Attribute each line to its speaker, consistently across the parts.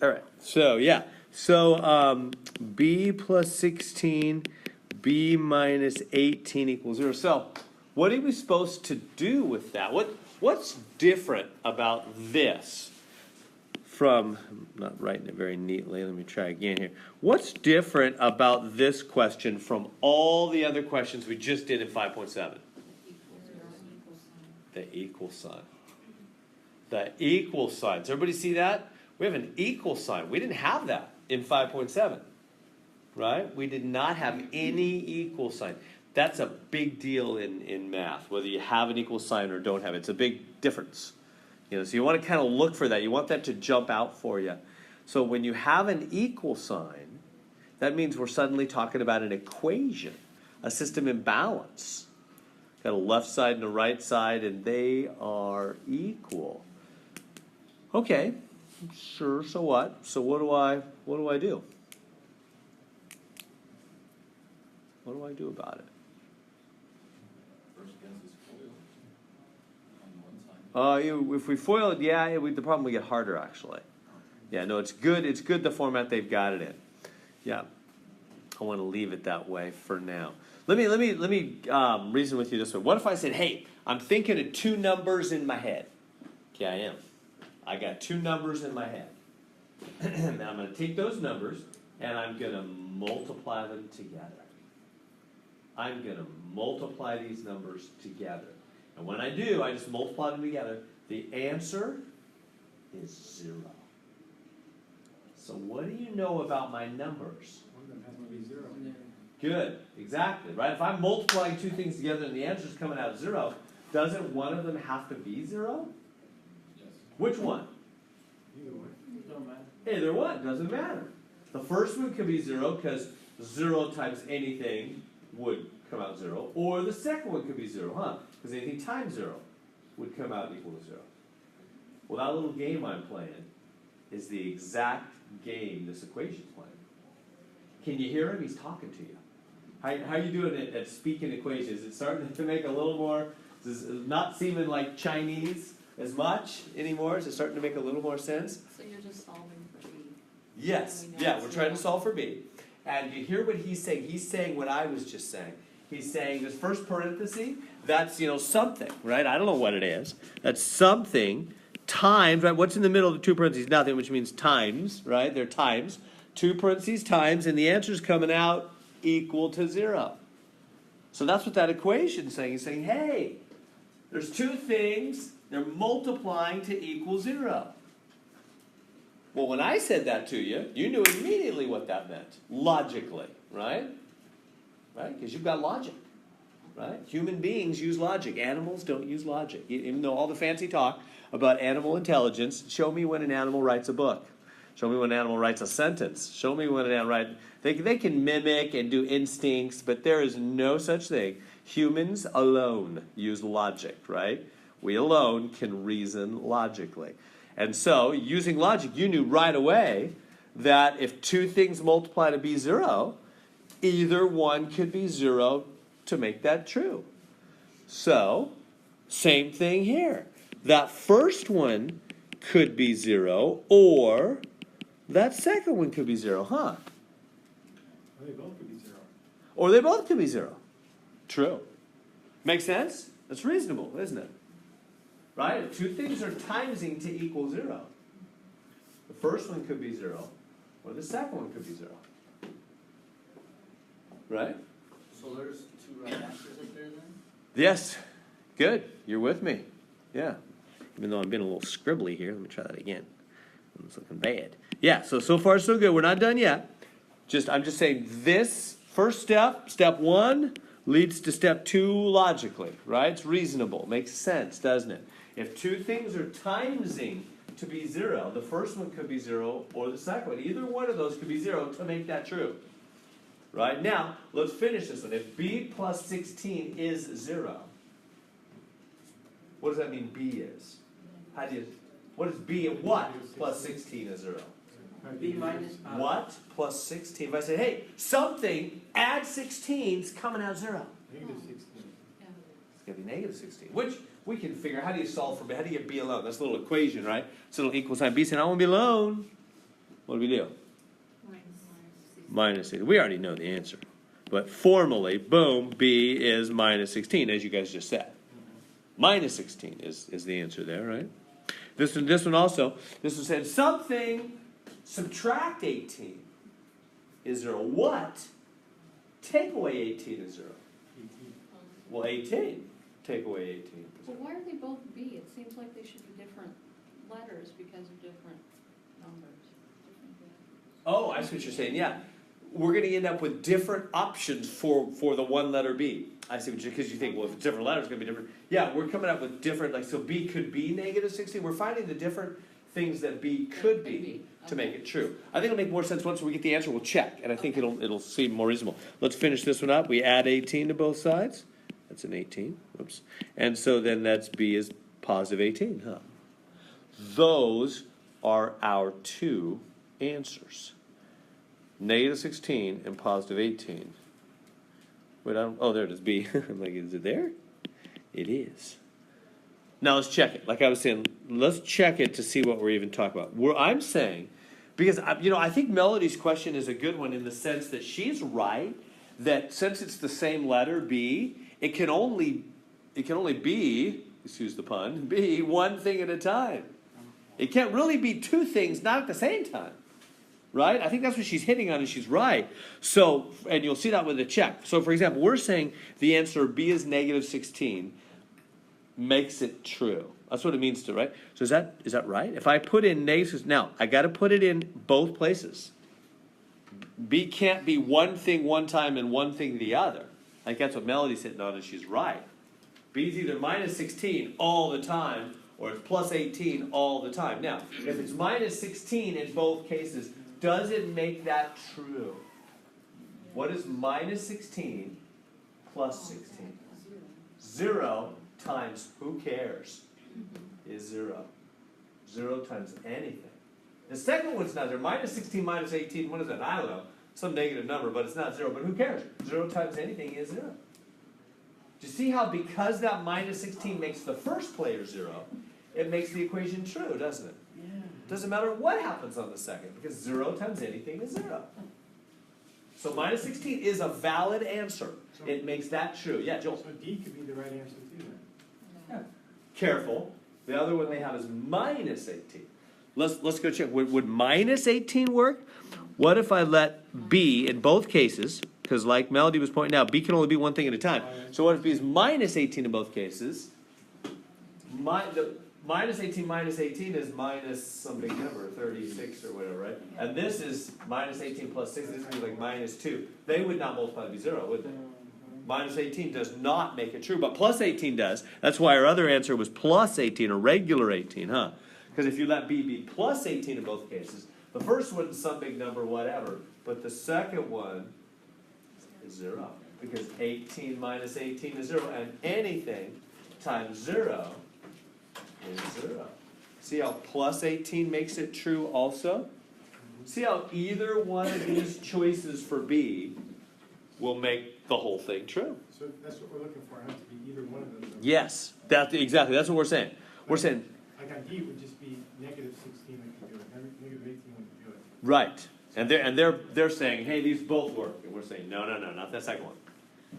Speaker 1: All right. So, yeah. So, b plus 16, b minus 18 equals 0. So, what are we supposed to do with that? What's different about this from, I'm not writing it very neatly. Let me try again here. What's different about this question from all the other questions we just did in 5.7? The equal sign. The equal sign. Does everybody see that? We have an equal sign. We didn't have that in 5.7, right? We did not have any equal sign. That's a big deal in math, whether you have an equal sign or don't have it. It's a big difference. So you want to kind of look for that. You want that to jump out for you. So when you have an equal sign, that means we're suddenly talking about an equation, a system in balance. Got a left side and a right side, and they are equal. Okay, sure. So what? So what do I do? What do I do about it?
Speaker 2: First guess is foiled on one side.
Speaker 1: If we foil it, yeah, the problem we get harder actually. Yeah, no, it's good. It's good the format they've got it in. Yeah, I want to leave it that way for now. Let me reason with you this way. What if I said, hey, I'm thinking of two numbers in my head? Okay, I am. I got two numbers in my head. And I'm going to take those numbers and I'm going to multiply them together. I'm going to multiply these numbers together. And when I do, I just multiply them together. The answer is 0. So what do you know about my numbers?
Speaker 3: One of them has to be 0.
Speaker 1: Good, exactly, right? If I'm multiplying two things together and the answer is coming out 0, doesn't one of them have to be 0?
Speaker 2: Yes.
Speaker 1: Which one?
Speaker 3: Either one.
Speaker 2: Don't matter.
Speaker 1: Either one, doesn't matter. The first one could be 0 because 0 times anything would come out 0. Or the second one could be 0, huh? Because anything times 0 would come out equal to 0. Well, that little game I'm playing is the exact game this equation's playing. Can you hear him? He's talking to you. How you doing at speaking equations? Is it starting to make a little more, is it not seeming like Chinese as much anymore? Is it starting to make a little more sense?
Speaker 4: So you're just solving for B?
Speaker 1: Yes. Yeah, we're trying to solve for B. And you hear what he's saying. He's saying what I was just saying. He's saying this first parenthesis, that's, something, right? I don't know what it is. That's something times, right? What's in the middle of the two parentheses? Nothing, which means times, right? They're times. Two parentheses times, and the answer's coming out equal to 0. So that's what that equation's saying. He's saying, hey, there's two things, they're multiplying to equal 0. Well, when I said that to you, you knew immediately what that meant, logically, right? Right? Because you've got logic, right? Human beings use logic. Animals don't use logic. Even though all the fancy talk about animal intelligence, show me when an animal writes a book. Show me when an animal writes a sentence. Show me when an animal writes... They can mimic and do instincts, but there is no such thing. Humans alone use logic, right? We alone can reason logically. And so, using logic, you knew right away that if two things multiply to be 0, either one could be 0 to make that true. So, same thing here. That first one could be 0, or that second one could be 0, huh?
Speaker 3: Well, they both could be 0.
Speaker 1: Or they both could be 0. True. Make sense? That's reasonable, isn't it? Right? If two things are timesing to equal 0, the first one could be 0, or the second one could be 0. Right?
Speaker 2: So there's two right answers up there then?
Speaker 1: Yes. Good. You're with me. Yeah. Even though I'm being a little scribbly here. Let me try that again. It's looking bad. Yeah, so far so good. We're not done yet. I'm just saying this first step 1, leads to step 2 logically, right? It's reasonable. Makes sense, doesn't it? If two things are timesing to be 0, the first one could be 0 or the second one. Either one of those could be 0 to make that true. Right? Now, let's finish this one. If b plus 16 is 0, what does that mean b is? What is b and what plus 16 is 0?
Speaker 2: B minus
Speaker 1: What plus 16? If I say, hey, something, add 16 is coming out 0.
Speaker 3: Negative 16.
Speaker 1: It's going to be negative 16, which we can figure. How do you solve for b? How do you get b alone? That's a little equation, right? It's a little equal sign. b saying, I want to be alone. What do we do?
Speaker 4: Minus
Speaker 1: Minus 16. We already know the answer. But formally, boom, B is minus 16, as you guys just said. Minus 16 is the answer there, right? This one also, this one said something, subtract 18 is 0. What? Take away 18 is 0.
Speaker 3: 18.
Speaker 1: Well, 18. Take away 18.
Speaker 4: Well, why are they both B? It seems like they should be different letters because of different numbers.
Speaker 1: Oh, I see what you're saying, yeah. We're going to end up with different options for the one letter B. I see what you, because you think, well, if it's different letters, it's going to be different. Yeah, we're coming up with different, like, so B could be negative 16. We're finding the different things that B could be to make it true. I think it'll make more sense once we get the answer. We'll check, and I think it'll seem more reasonable. Let's finish this one up. We add 18 to both sides. That's an 18. Oops. And so then that's B is positive 18, huh? Those are our two answers. Negative 16 and positive 18. Wait, oh, there it is, B. I'm like, is it there? It is. Now let's check it. Like I was saying, let's check it to see what we're even talking about. I'm saying, because, I think Melody's question is a good one in the sense that she's right, that since it's the same letter, B, it can only be, excuse the pun, be one thing at a time. It can't really be two things, not at the same time. Right? I think that's what she's hitting on, and she's right. So, and you'll see that with the check. So, for example, we're saying the answer B is negative 16 makes it true. That's what it means to, right? So is that right? If I put in negative, now, I got to put it in both places. B can't be one thing one time and one thing the other. Like that's what Melody's hitting on, and she's right. B is either minus 16 all the time, or it's plus 18 all the time. Now, if it's minus 16 in both cases, does it make that true? What is minus 16 plus 16? 0 times who cares is 0. 0 times anything. The second one's not there. Minus 16 minus 18, what is that? I don't know. Some negative number, but it's not 0. But who cares? 0 times anything is 0. Do you see how because that minus 16 makes the first player 0, it makes the equation true, doesn't it? Doesn't matter what happens on the second, because 0 times anything is 0. So minus 16 is a valid answer. It makes that true. Yeah, Joel.
Speaker 3: So D could be the right answer too then.
Speaker 1: Yeah. Careful. The other one they have is minus 18. Let's go check. Would minus 18 work? What if I let B in both cases, because like Melody was pointing out, B can only be one thing at a time. So what if B is minus 18 in both cases? Minus 18 is minus some big number, 36 or whatever, right? And this is minus 18 plus 6, this would be like minus 2. They would not multiply to be 0, would they? Minus 18 does not make it true, but plus 18 does. That's why our other answer was plus 18, or regular 18, huh? Because if you let B be plus 18 in both cases, the first one's some big number, whatever, but the second one is 0. Because 18 minus 18 is 0, and anything times 0 is 0. See how plus 18 makes it true also? See how either one of these choices for B will make the whole thing true.
Speaker 3: So that's what we're looking for. It has to be either one of those.
Speaker 1: Yes, exactly. That's what we're saying. We're saying,
Speaker 3: Like on D, it would just be negative 16 that could do it. Negative 18 wouldn't do it.
Speaker 1: right. And they're saying, hey, these both work. And we're saying, no, not that second one.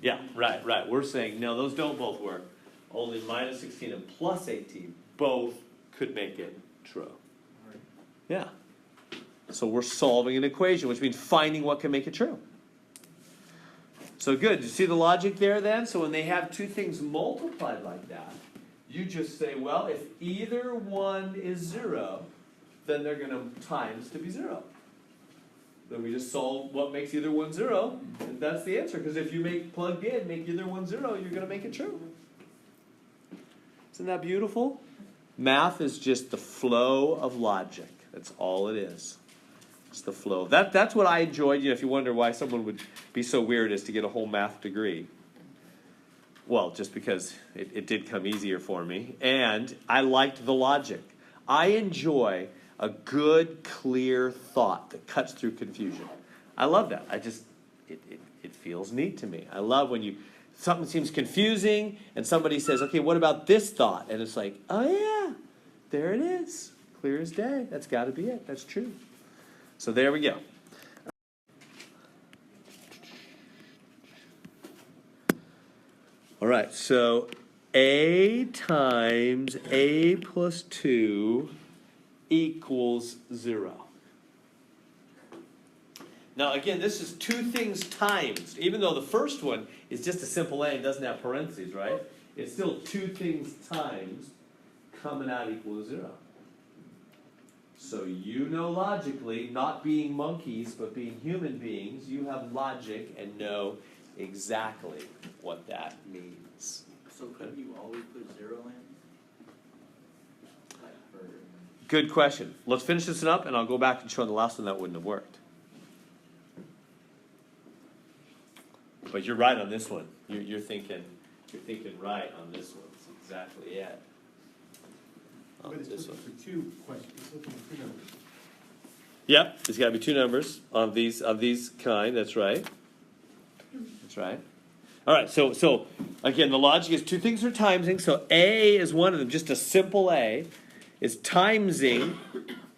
Speaker 1: Yeah, right. We're saying, no, those don't both work. Only minus 16 and plus 18 both could make it true.
Speaker 3: All right.
Speaker 1: Yeah. So we're solving an equation, which means finding what can make it true. So good. You see the logic there then? So when they have two things multiplied like that, you just say, well, if either one is 0, then they're going to times to be 0. Then we just solve what makes either one 0, and that's the answer. Because if you make either one 0, you're going to make it true. Isn't that beautiful? Math is just the flow of logic. That's all it is. It's the flow. That's what I enjoyed. If you wonder why someone would be so weird as to get a whole math degree. Well, just because it did come easier for me. And I liked the logic. I enjoy a good, clear thought that cuts through confusion. I love that. It feels neat to me. I love when something seems confusing and somebody says, okay, what about this thought? And it's like, oh yeah, there it is. Clear as day. That's got to be it. That's true. So there we go. All right, so a times a plus 2 equals 0. Now again, this is two things times. Even though the first one is just a simple a and doesn't have parentheses, right? It's still two things times coming out equal to 0. So you know logically, not being monkeys, but being human beings, you have logic and know exactly what that means.
Speaker 2: So could you always put 0 in? Like for,
Speaker 1: Good question. Let's finish this one up, and I'll go back and show the last one that wouldn't have worked. But you're right on this one. You're thinking right on this one. That's exactly it. On
Speaker 3: But it's
Speaker 1: this
Speaker 3: looking
Speaker 1: one.
Speaker 3: for two questions, it's looking for two numbers.
Speaker 1: Yep, there's got to be two numbers of these kind. That's right. That's right. All right. So again, the logic is two things are timesing. So a is one of them. Just a simple a is timesing,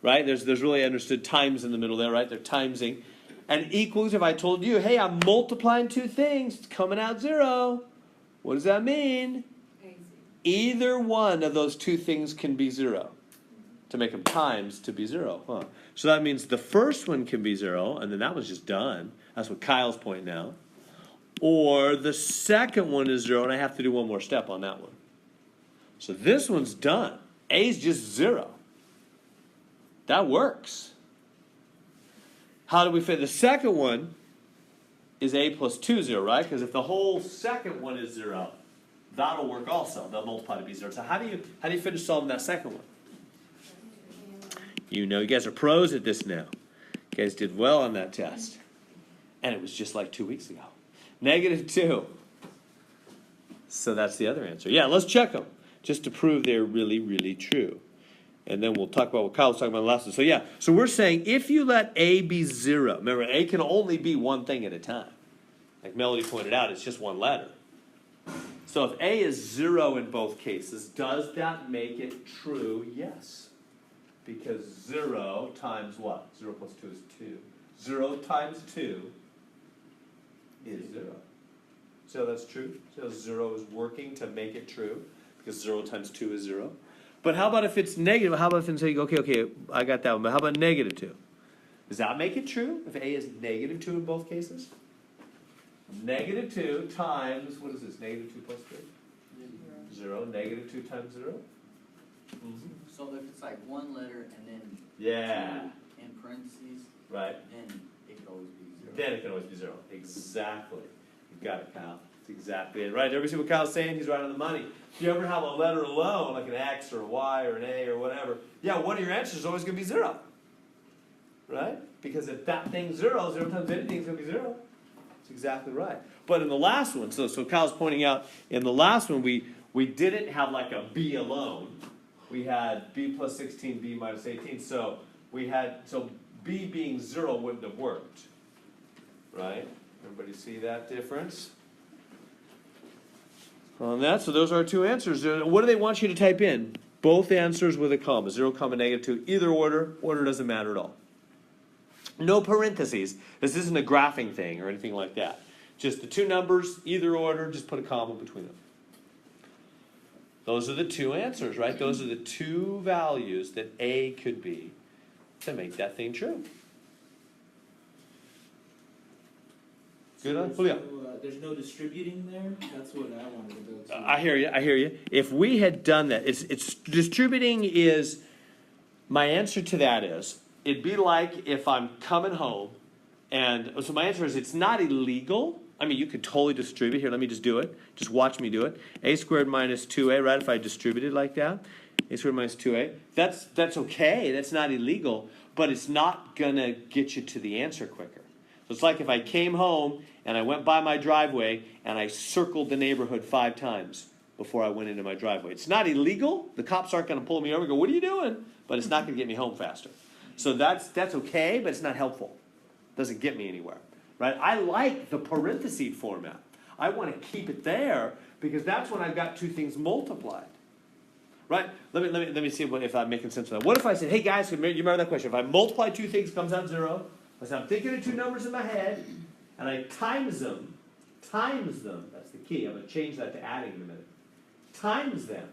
Speaker 1: right? There's really understood times in the middle there, right? They're timesing. And equals, if I told you, hey, I'm multiplying two things, it's coming out 0. What does that mean? Either one of those two things can be 0. To make them times to be 0, huh? So that means the first one can be 0, and then that one's just done. That's what Kyle's pointing out. Or the second one is 0, and I have to do one more step on that one. So this one's done. A's just 0. That works. How do we fit? The second one is a plus 2, 0, right? Because if the whole second one is 0, that'll work also. They'll multiply to be 0. So how do you finish solving that second one? You know, you guys are pros at this now. You guys did well on that test. And it was just like 2 weeks ago. -2. So that's the other answer. Yeah, let's check them. Just to prove they're really, really true. And then we'll talk about what Kyle was talking about last time. So yeah, so we're saying if you let a be 0, remember a can only be one thing at a time. Like Melody pointed out, it's just one letter. So if a is 0 in both cases, does that make it true? Yes. Because 0 times what? 0 plus 2 is 2. 0 times 2 is 0. So that's true. So 0 is working to make it true. Because 0 times 2 is 0. But how about if it's negative? How about if it's okay, I got that one. But how about -2? Does that make it true? If a is -2 in both cases? -2 times, what is this? -2 plus 3? 0. -2 times 0? Mm-hmm.
Speaker 2: so if it's like one letter and then
Speaker 1: Yeah.
Speaker 2: 2 in parentheses,
Speaker 1: Right.
Speaker 2: then it could always be 0.
Speaker 1: Then it can always be 0. Exactly. You got it, Kyle. That's exactly it. Right. Everybody see what Kyle's saying? He's right on the money. If you ever have a letter alone, like an X or a Y or an A or whatever, yeah, one of your answers is always going to be 0. Right? Because if that thing's 0, 0 times anything's going to be 0. That's exactly right. But in the last one, so Kyle's pointing out, in the last one, we didn't have like a B alone. We had B plus 16, B minus 18. So B being 0 wouldn't have worked. Right? Everybody see that difference? On that, so those are our two answers. What do they want you to type in? Both answers with a comma, 0, -2. Either order doesn't matter at all. No parentheses. This isn't a graphing thing or anything like that. Just the two numbers, either order, just put a comma between them. Those are the two answers, right? Those are the two values that A could be to make that thing true. Good on Julio.
Speaker 5: There's no distributing there? That's what I wanted to go to.
Speaker 1: I hear you. If we had done that, it's distributing is, my answer to that is, it'd be like if I'm coming home, and so my answer is it's not illegal. I mean, you could totally distribute. Here, let me just do it. Just watch me do it. A squared minus 2a, right, if I distributed like that. A squared minus 2a. That's okay. That's not illegal, but it's not going to get you to the answer quicker. So it's like if I came home and I went by my driveway and I circled the neighborhood 5 times before I went into my driveway. It's not illegal. The cops aren't going to pull me over and go, what are you doing? But it's not going to get me home faster. So that's okay, but it's not helpful. It doesn't get me anywhere. Right? I like the parentheses format. I want to keep it there because that's when I've got two things multiplied. right? Let me see if I'm making sense of that. What if I said, hey guys, you remember that question? If I multiply two things, it comes out 0. I said, I'm thinking of two numbers in my head, and I times them, that's the key. I'm going to change that to adding in a minute. Times them,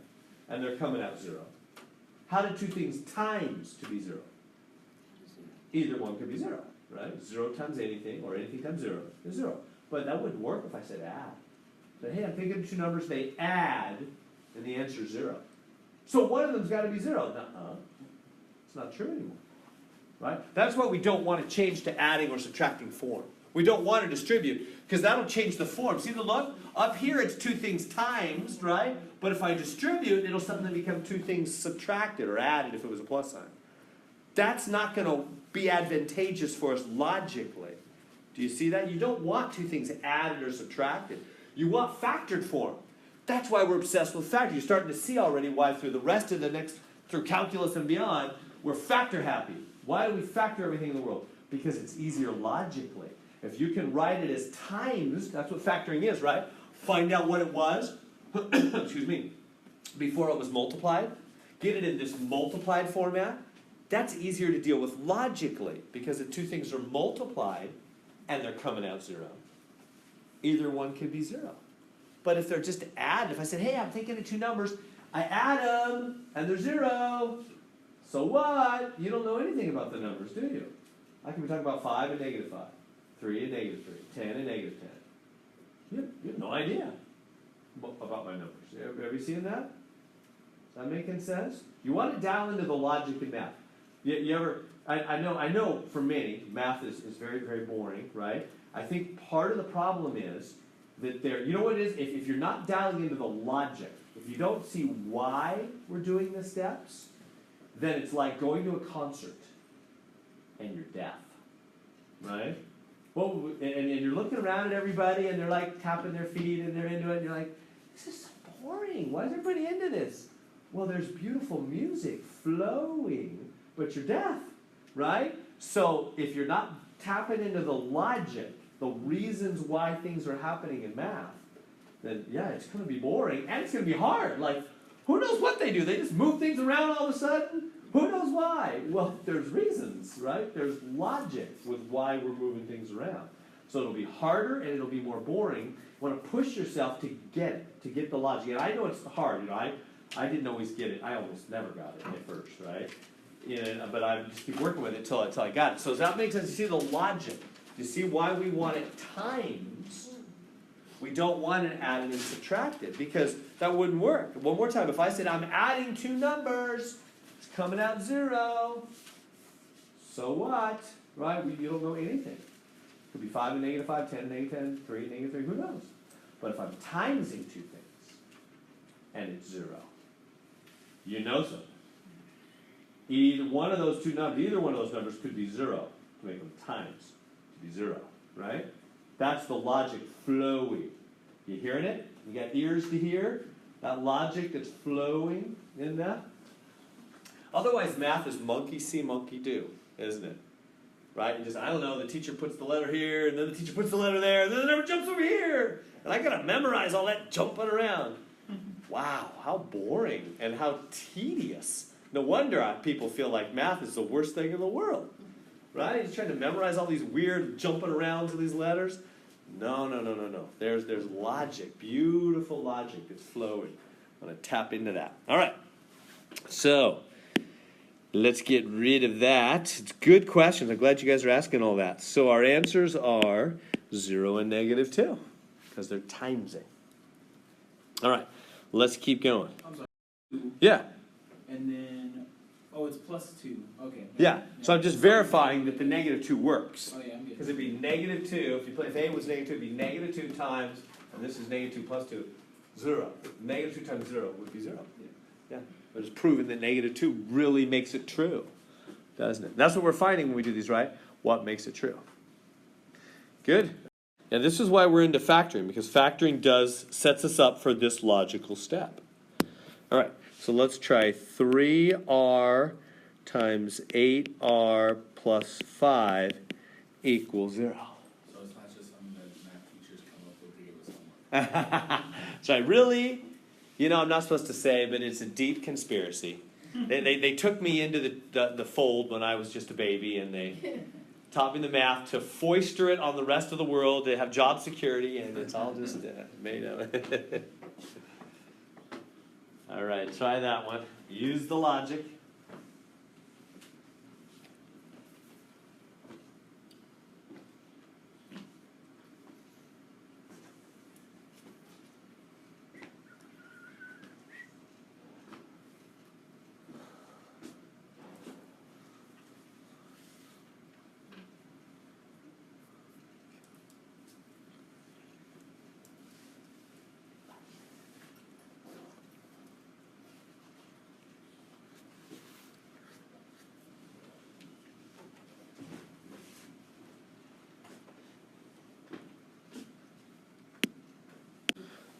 Speaker 1: and they're coming out 0. How do two things times to be 0? Either one could be 0, right? 0 times anything, or anything times 0 is 0. But that wouldn't work if I said add. But hey, I'm thinking of two numbers, they add, and the answer is 0. So one of them's got to be 0. Nuh-uh. It's not true anymore. Right? That's why we don't want to change to adding or subtracting form. We don't want to distribute, because that'll change the form. See the look? Up here it's two things times, right? But if I distribute, it'll suddenly become two things subtracted or added if it was a plus sign. That's not going to be advantageous for us logically. Do you see that? You don't want two things added or subtracted. You want factored form. That's why we're obsessed with factor. You're starting to see already why through the rest of through calculus and beyond, we're factor happy. Why do we factor everything in the world? Because it's easier logically. If you can write it as times, that's what factoring is, right? Find out what it was, excuse me, before it was multiplied. Get it in this multiplied format. That's easier to deal with logically, because the two things are multiplied and they're coming out 0. Either one could be 0. But if they're just added, if I said, hey, I'm thinking of two numbers, I add them and they're 0. So what? You don't know anything about the numbers, do you? I can be talking about 5 and negative 5, 3 and negative 3, 10 and negative 10. You have no idea about my numbers. Have you seen that? Is that making sense? You want to dial into the logic in math. You ever? I know for many, math is very, very boring, right? I think part of the problem is that you know what it is? If you're not dialing into the logic, if you don't see why we're doing the steps, then it's like going to a concert and you're deaf, right? Well, and you're looking around at everybody and they're like tapping their feet and they're into it and you're like, this is so boring. Why is everybody into this? Well, there's beautiful music flowing, but you're deaf, right? So if you're not tapping into the logic, the reasons why things are happening in math, then yeah, it's going to be boring and it's going to be hard. Like, who knows what they do? They just move things around all of a sudden? Who knows why? Well, there's reasons, right? There's logic with why we're moving things around. So it'll be harder and it'll be more boring. You want to push yourself to get it, to get the logic. And I know it's hard. You know, I didn't always get it. I almost never got it at first, right? But I just keep working with it until I got it. So does that make sense? You see the logic. You see why we want it times. We don't want it added and subtracted because that wouldn't work. One more time. If I said I'm adding two numbers, it's coming out 0. So what? Right? You don't know anything. It could be 5 and negative 5, 10 and negative 10, 3 and negative 3. Who knows? But if I'm timesing two things and it's 0, you know something. Either one of those numbers could be 0 to make them times to be 0, right? That's the logic flowing. You hearing it? You got ears to hear? That logic that's flowing in that? Otherwise, math is monkey see, monkey do, isn't it? Right? You just, I don't know, the teacher puts the letter here, and then the teacher puts the letter there, and then the number jumps over here. And I got to memorize all that jumping around. Wow, how boring and how tedious. No wonder people feel like math is the worst thing in the world. Right? He's trying to memorize all these weird jumping arounds of these letters. No. There's logic, beautiful logic that's flowing. I'm going to tap into that. All right. So, let's get rid of that. It's good questions. I'm glad you guys are asking all that. So our answers are 0 and negative 2 because they're timesing. All right. Let's keep going.
Speaker 5: I'm sorry.
Speaker 1: Yeah.
Speaker 5: And then, it's plus 2. Okay.
Speaker 1: Yeah. So I'm just verifying that the negative 2 works.
Speaker 5: Oh, yeah, I'm good.
Speaker 1: Because it'd be negative 2. If A was negative 2, it'd be negative 2 times, and this is negative 2 plus 2, 0. Negative 2 times 0 would be 0. Yeah. But it's proven that negative 2 really makes it true, doesn't it? That's what we're finding when we do these, right? What makes it true? Good. And this is why we're into factoring, because factoring sets us up for this logical step. All right. So let's try 3r times 8r plus 5 equals 0.
Speaker 5: So it's not just something that math teachers come up with to give us homework.
Speaker 1: So really, You know, I'm not supposed to say, but it's a deep conspiracy. They took me into the fold when I was just a baby, and they taught me the math to foister it on the rest of the world, to have job security, and it's all just made up. All right, try that one. Use the logic.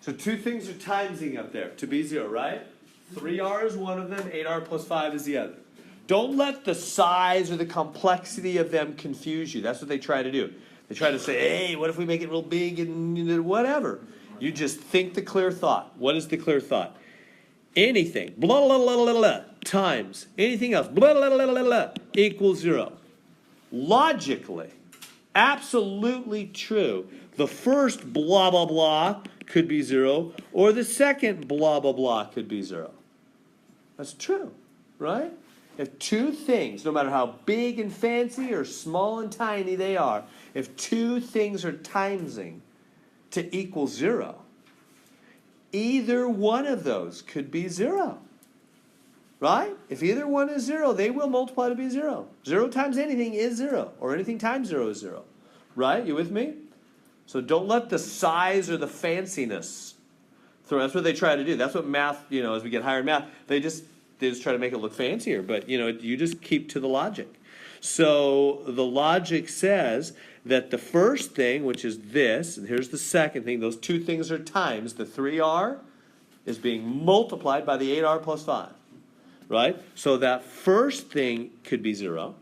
Speaker 1: So two things are timesing up there to be 0, right? 3r is one of them, 8r plus 5 is the other. Don't let the size or the complexity of them confuse you. That's what they try to do. They try to say, hey, what if we make it real big and whatever? You just think the clear thought. What is the clear thought? Anything, blah, blah, blah, blah, blah, times anything else, blah, blah, blah, blah, blah, equals 0. Logically, absolutely true. The first blah, blah, blah could be 0, or the second blah, blah, blah could be 0. That's true, right? If two things, no matter how big and fancy or small and tiny they are, if two things are timesing to equal 0, either one of those could be 0. Right? If either one is 0, they will multiply to be 0. 0 times anything is 0, or anything times 0 is 0. Right? You with me? So don't let the size or the fanciness throw. That's what they try to do. That's what math, as we get higher in math, they just try to make it look fancier. But, you just keep to the logic. So the logic says that the first thing, which is this, and here's the second thing, those two things are times. The 3r is being multiplied by the 8r plus 5. Right? So that first thing could be 0,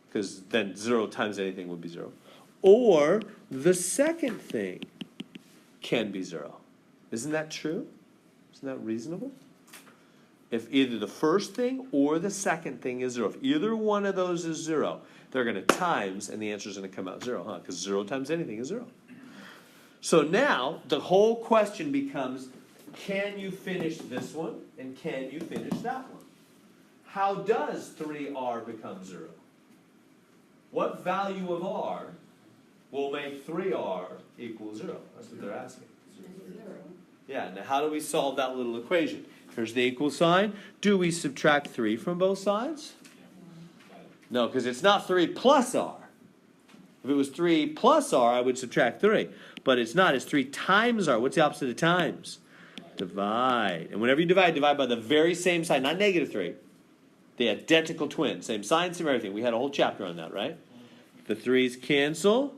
Speaker 1: because then 0 times anything would be 0. Or the second thing can be 0. Isn't that true? Isn't that reasonable? If either the first thing or the second thing is 0, if either one of those is 0, they're going to times, and the answer is going to come out 0, huh? Because 0 times anything is 0. So now the whole question becomes, can you finish this one, and can you finish that one? How does 3r become 0? What value of r will make 3r equal 0? That's what they're asking. Yeah, now how do we solve that little equation? Here's the equal sign. Do we subtract 3 from both sides? No, because it's not 3 plus r. If it was 3 plus r, I would subtract 3. But it's not. It's 3 times r. What's the opposite of times? Divide. And whenever you divide by the very same sign, not negative 3. The identical twins. Same sign, same everything. We had a whole chapter on that, right? The 3's cancel.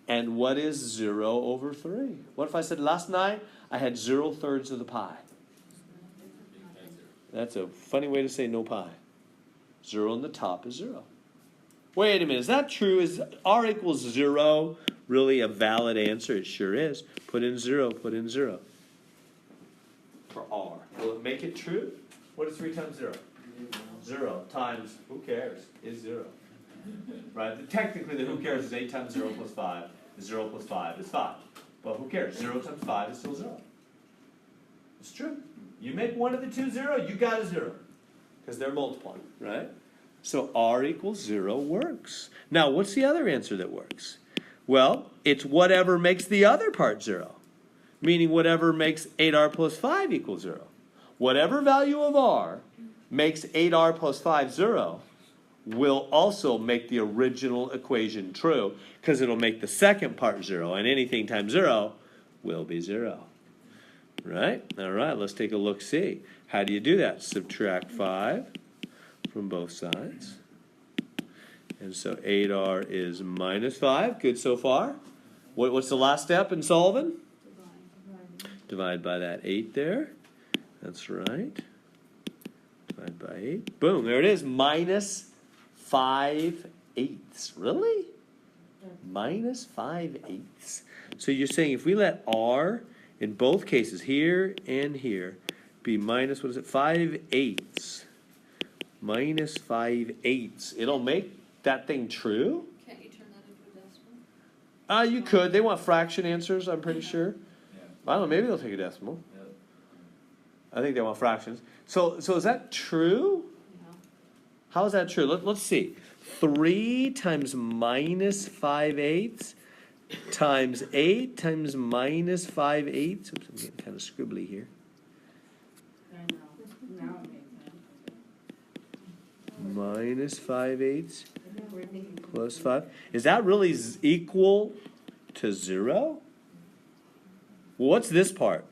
Speaker 1: And what is 0 over 3? What if I said last night I had 0/3 of the pie? That's a funny way to say no pie. 0 on the top is 0. Wait a minute, is that true? Is r equals 0 really a valid answer? It sure is. Put in 0, put in 0. For r. Will it make it true? What is 3 times 0? 0 times, who cares, is 0. Right? Technically, the who cares is 8 times 0 plus 5. 0 plus 5 is 5. But who cares? 0 times 5 is still 0. It's true. You make one of the two 0, you got a 0. Because they're multiplying, right? So r equals 0 works. Now, what's the other answer that works? Well, it's whatever makes the other part 0. Meaning whatever makes 8r plus 5 equals 0. Whatever value of r makes 8r plus 5 0 will also make the original equation true, because it'll make the second part 0, and anything times 0 will be 0. Right? All right, let's take a look-see. How do you do that? Subtract 5 from both sides. And so 8r is minus 5. Good so far. What's the last step in solving? Divide by that 8 there. That's right. Divide by 8. Boom, there it is. Minus 5/8. Really? Minus 5/8. So you're saying if we let r in both cases, here and here, be minus, what is it, 5/8. Minus 5/8. It'll make that thing true?
Speaker 4: Can't you turn that into a decimal?
Speaker 1: You could. They want fraction answers, I'm pretty sure.
Speaker 2: Yeah.
Speaker 1: I don't know, maybe they'll take a decimal.
Speaker 2: Yep.
Speaker 1: I think they want fractions. So is that true?
Speaker 4: Yeah.
Speaker 1: How is that true? Let's see. 3 times minus 5/8 times 8 times minus 5/8. Oops, I'm getting kind of scribbly here.
Speaker 6: I know, now it makes sense.
Speaker 1: Minus 5/8
Speaker 6: We're thinking.
Speaker 1: plus 5. Is that really equal to 0? Well, what's this part?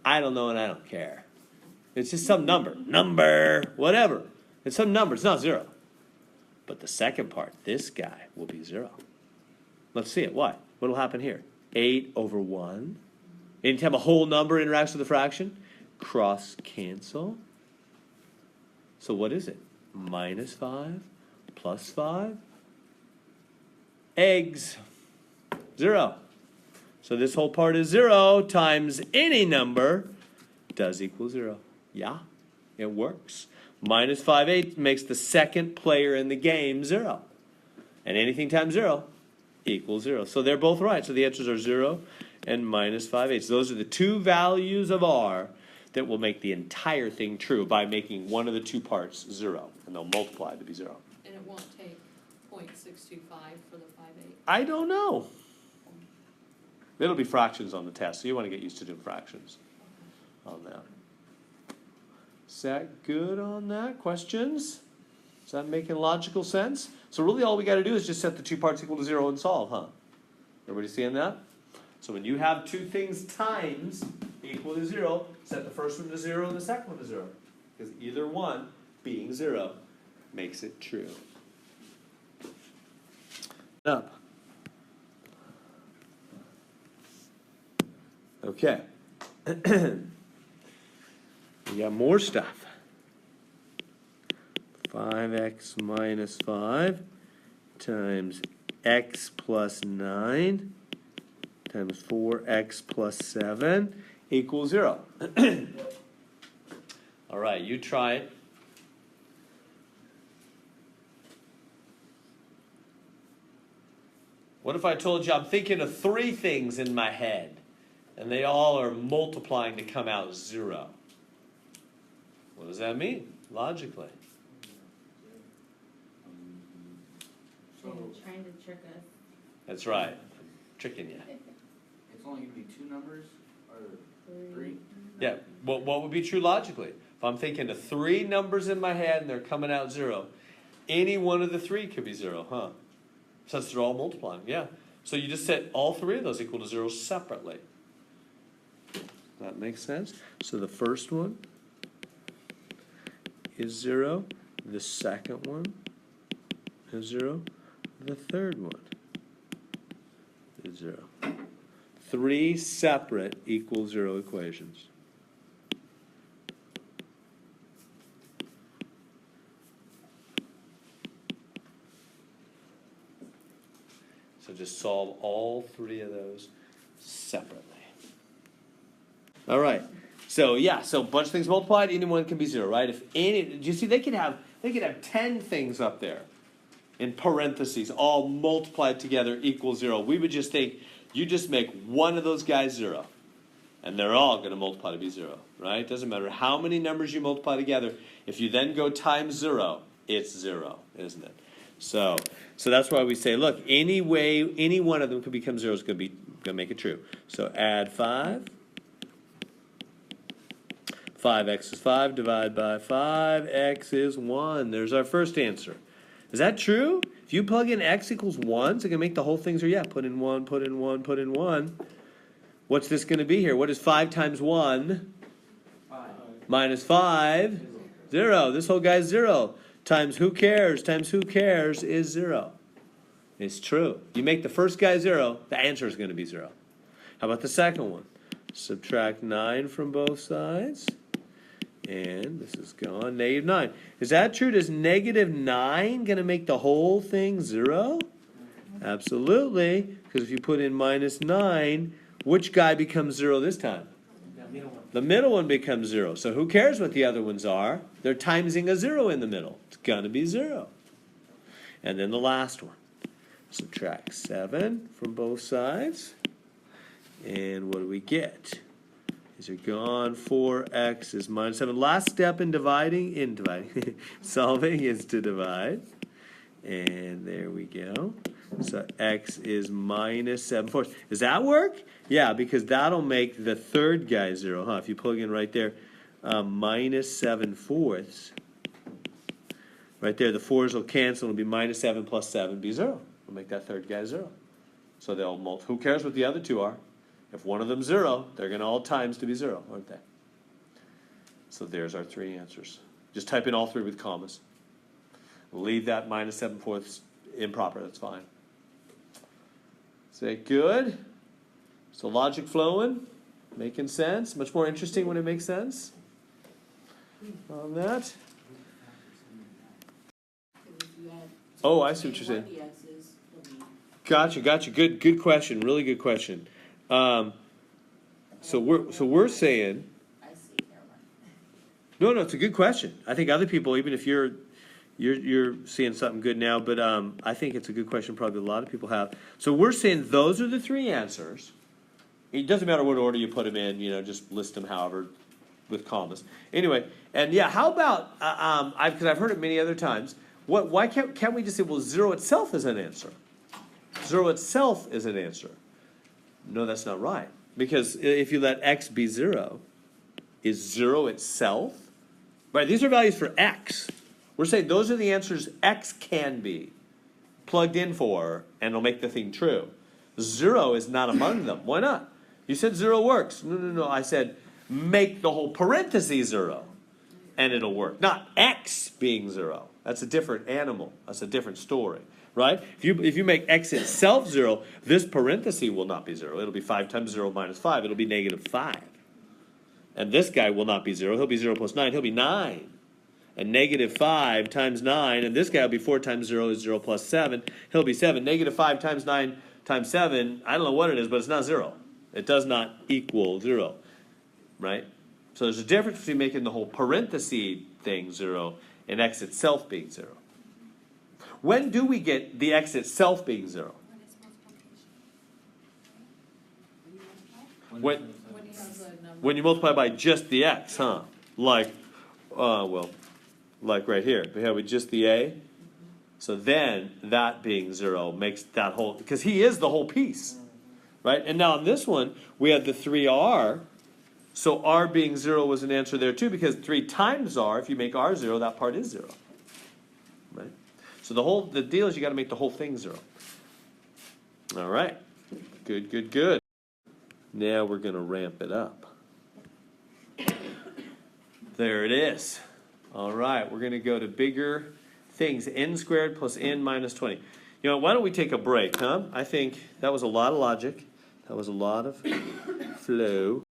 Speaker 1: I don't know and I don't care. It's just some number. Whatever. It's some number. It's not 0. But the second part, this guy, will be 0. Let's see it. Why? What will happen here? 8/1. Anytime a whole number interacts with a fraction, cross cancel. So what is it? Minus 5 plus 5. Eggs. 0. So this whole part is 0 times any number does equal 0. Yeah, it works. Minus 5/8 makes the second player in the game 0. And anything times 0 equals 0. So they're both right. So the answers are 0 and minus 5/8. So those are the two values of R that will make the entire thing true by making one of the two parts 0. And they'll multiply to be 0.
Speaker 4: And it won't take 0.625 for the 5/8.
Speaker 1: I don't know. It'll be fractions on the test, so you want to get used to doing fractions on that. Is that good on that? Questions? Is that making logical sense? So really all we got to do is just set the two parts equal to 0 and solve, huh? Everybody seeing that? So when you have two things times equal to 0, set the first one to 0 and the second one to 0. Because either one being 0 makes it true. Up. Okay. We got more stuff. 5x minus 5 times x plus 9 times 4x plus 7 equals 0. All right, you try it. What if I told you I'm thinking of 3 things in my head, and they all are multiplying to come out 0? What does that mean, logically?
Speaker 6: So trying to trick us.
Speaker 1: That's right, tricking you.
Speaker 2: It's only gonna be 2 numbers, or 3?
Speaker 1: Yeah, what would be true logically? If I'm thinking of 3 numbers in my head and they're coming out 0, any one of the 3 could be 0, huh? Since they're all multiplying, yeah. So you just set all 3 of those equal to 0 separately. That makes sense? So the first one is 0. The second one is 0. The third one is 0. 3 separate equal 0 equations. So just solve all 3 of those separately. All right. So yeah, so a bunch of things multiplied, any one can be 0, right? If any, do you see they could have 10 things up there in parentheses, all multiplied together equals 0. We would just think you just make one of those guys 0, and they're all going to multiply to be 0, right? Doesn't matter how many numbers you multiply together. If you then go times 0, it's 0, isn't it? So that's why we say, look, any way any one of them could become 0 is going to make it true. So add 5. 5x is 5, divide by 5, x is 1. There's our first answer. Is that true? If you plug in x equals 1, so it can make the whole thing 0. Yeah, put in 1, put in 1, put in 1. What's this going to be here? What is 5 times 1?
Speaker 2: 5.
Speaker 1: Minus 5? 0. This whole guy's 0. Times who cares is 0. It's true. You make the first guy 0, the answer is going to be 0. How about the second one? Subtract 9 from both sides. And this is gone, negative 9. Is that true? Is negative 9 going to make the whole thing 0? Absolutely, because if you put in minus 9, which guy becomes 0 this time?
Speaker 3: That middle one.
Speaker 1: The middle one becomes 0. So who cares what the other ones are? They're timesing a 0 in the middle. It's gonna be 0. And then the last one. Subtract 7 from both sides. And what do we get? These are gone. 4x is minus 7. Last step in dividing, solving is to divide. And there we go. So x is minus 7/4. Does that work? Yeah, because that'll make the third guy 0, huh? If you plug in right there, minus 7/4. Right there, the 4's will cancel. It'll be minus 7 plus 7 be 0. We'll make that third guy 0. So they'll multiply. Who cares what the other two are? If one of them's 0, they're going to all times to be 0, aren't they? So there's our three answers. Just type in all three with commas. Leave that minus 7/4 improper. That's fine. Is that good? So logic flowing, making sense. Much more interesting when it makes sense. On that. Oh, I see what you're saying. Gotcha. Good question. Really good question. So we're saying.
Speaker 6: I see, never mind.
Speaker 1: No, it's a good question. I think other people, even if you're seeing something good now, but I think it's a good question. Probably a lot of people have. So we're saying those are the three answers. It doesn't matter what order you put them in. Just list them however, with commas. Anyway, and yeah, how about because I've heard it many other times. Why can't we just say, well, 0 itself is an answer? 0 itself is an answer. No, that's not right. Because if you let x be 0, is 0 itself? Right, these are values for x. We're saying those are the answers x can be plugged in for, and it'll make the thing true. 0 is not among them. Why not? You said 0 works. No. I said make the whole parenthesis 0, and it'll work. Not x being 0. That's a different animal. That's a different story. Right? If you make x itself 0, this parenthesis will not be 0. It'll be 5 times 0 minus 5. It'll be negative 5. And this guy will not be 0. He'll be 0 plus 9. He'll be 9. And negative 5 times 9. And this guy will be 4 times 0 is 0 plus 7. He'll be 7. Negative 5 times 9 times 7. I don't know what it is, but it's not 0. It does not equal 0. Right? So there's a difference between making the whole parenthesis thing 0 and x itself being 0. When do we get the x itself being 0? When
Speaker 4: When you have the number.
Speaker 1: when you multiply by just the x, huh? Like right here. We have with just the a. So then that being 0 makes that whole, because he is the whole piece. Right? And now on this one, we have the 3r. So r being 0 was an answer there too, because 3 times r, if you make r 0, that part is 0. Right? So the deal is you got to make the whole thing 0. All right. Good. Now we're going to ramp it up. There it is. All right. We're going to go to bigger things. N squared plus n minus 20. Why don't we take a break, huh? I think that was a lot of logic. That was a lot of flow.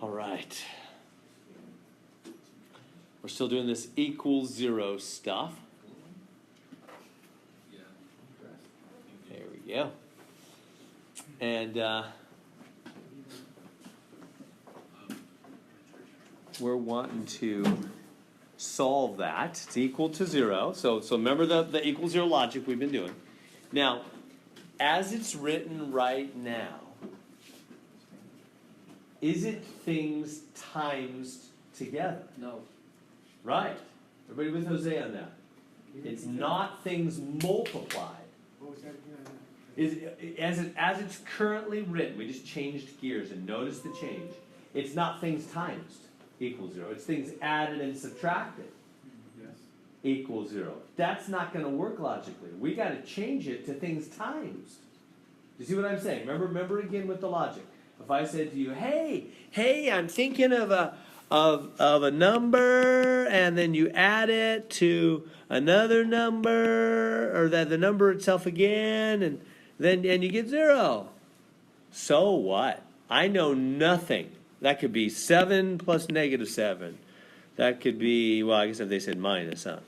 Speaker 1: All right. We're still doing this equals 0 stuff. There we go. And we're wanting to solve that. It's equal to 0. So remember the equal 0 logic we've been doing. Now, as it's written right now, is it things times together?
Speaker 2: No.
Speaker 1: Right. Everybody with Jose on that? It's not things multiplied.
Speaker 3: What was that again?
Speaker 1: As it's currently written, we just changed gears and notice the change. It's not things times equals 0. It's things added and subtracted
Speaker 3: Yes.
Speaker 1: equals 0. That's not going to work logically. We got to change it to things times. You see what I'm saying? Remember again with the logic. If I said to you, hey, I'm thinking of of a number, and then you add it to another number, or that the number itself again, and you get 0. So what? I know nothing. That could be 7 plus -7. That could be, well, I guess if they said minus, huh?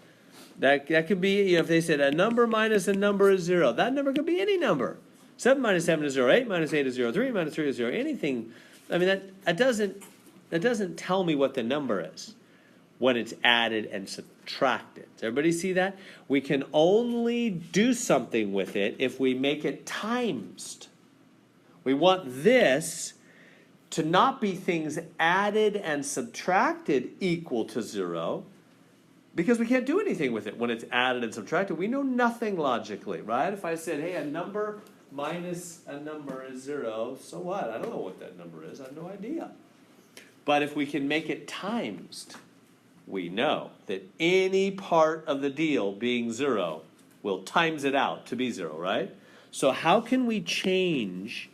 Speaker 1: That could be, you know, if they said a number minus a number is 0. That number could be any number. 7 minus 7 is 0. 8 minus 8 is 0. 3 minus 3 is 0. Anything. I mean, that doesn't tell me what the number is when it's added and subtracted. Does everybody see that? We can only do something with it if we make it times. We want this to not be things added and subtracted equal to 0, because we can't do anything with it when it's added and subtracted. We know nothing logically, right? If I said, hey, a number minus a number is 0, so what? I don't know what that number is. I have no idea. But if we can make it times, we know that any part of the deal being 0 will times it out to be 0, right? So how can we change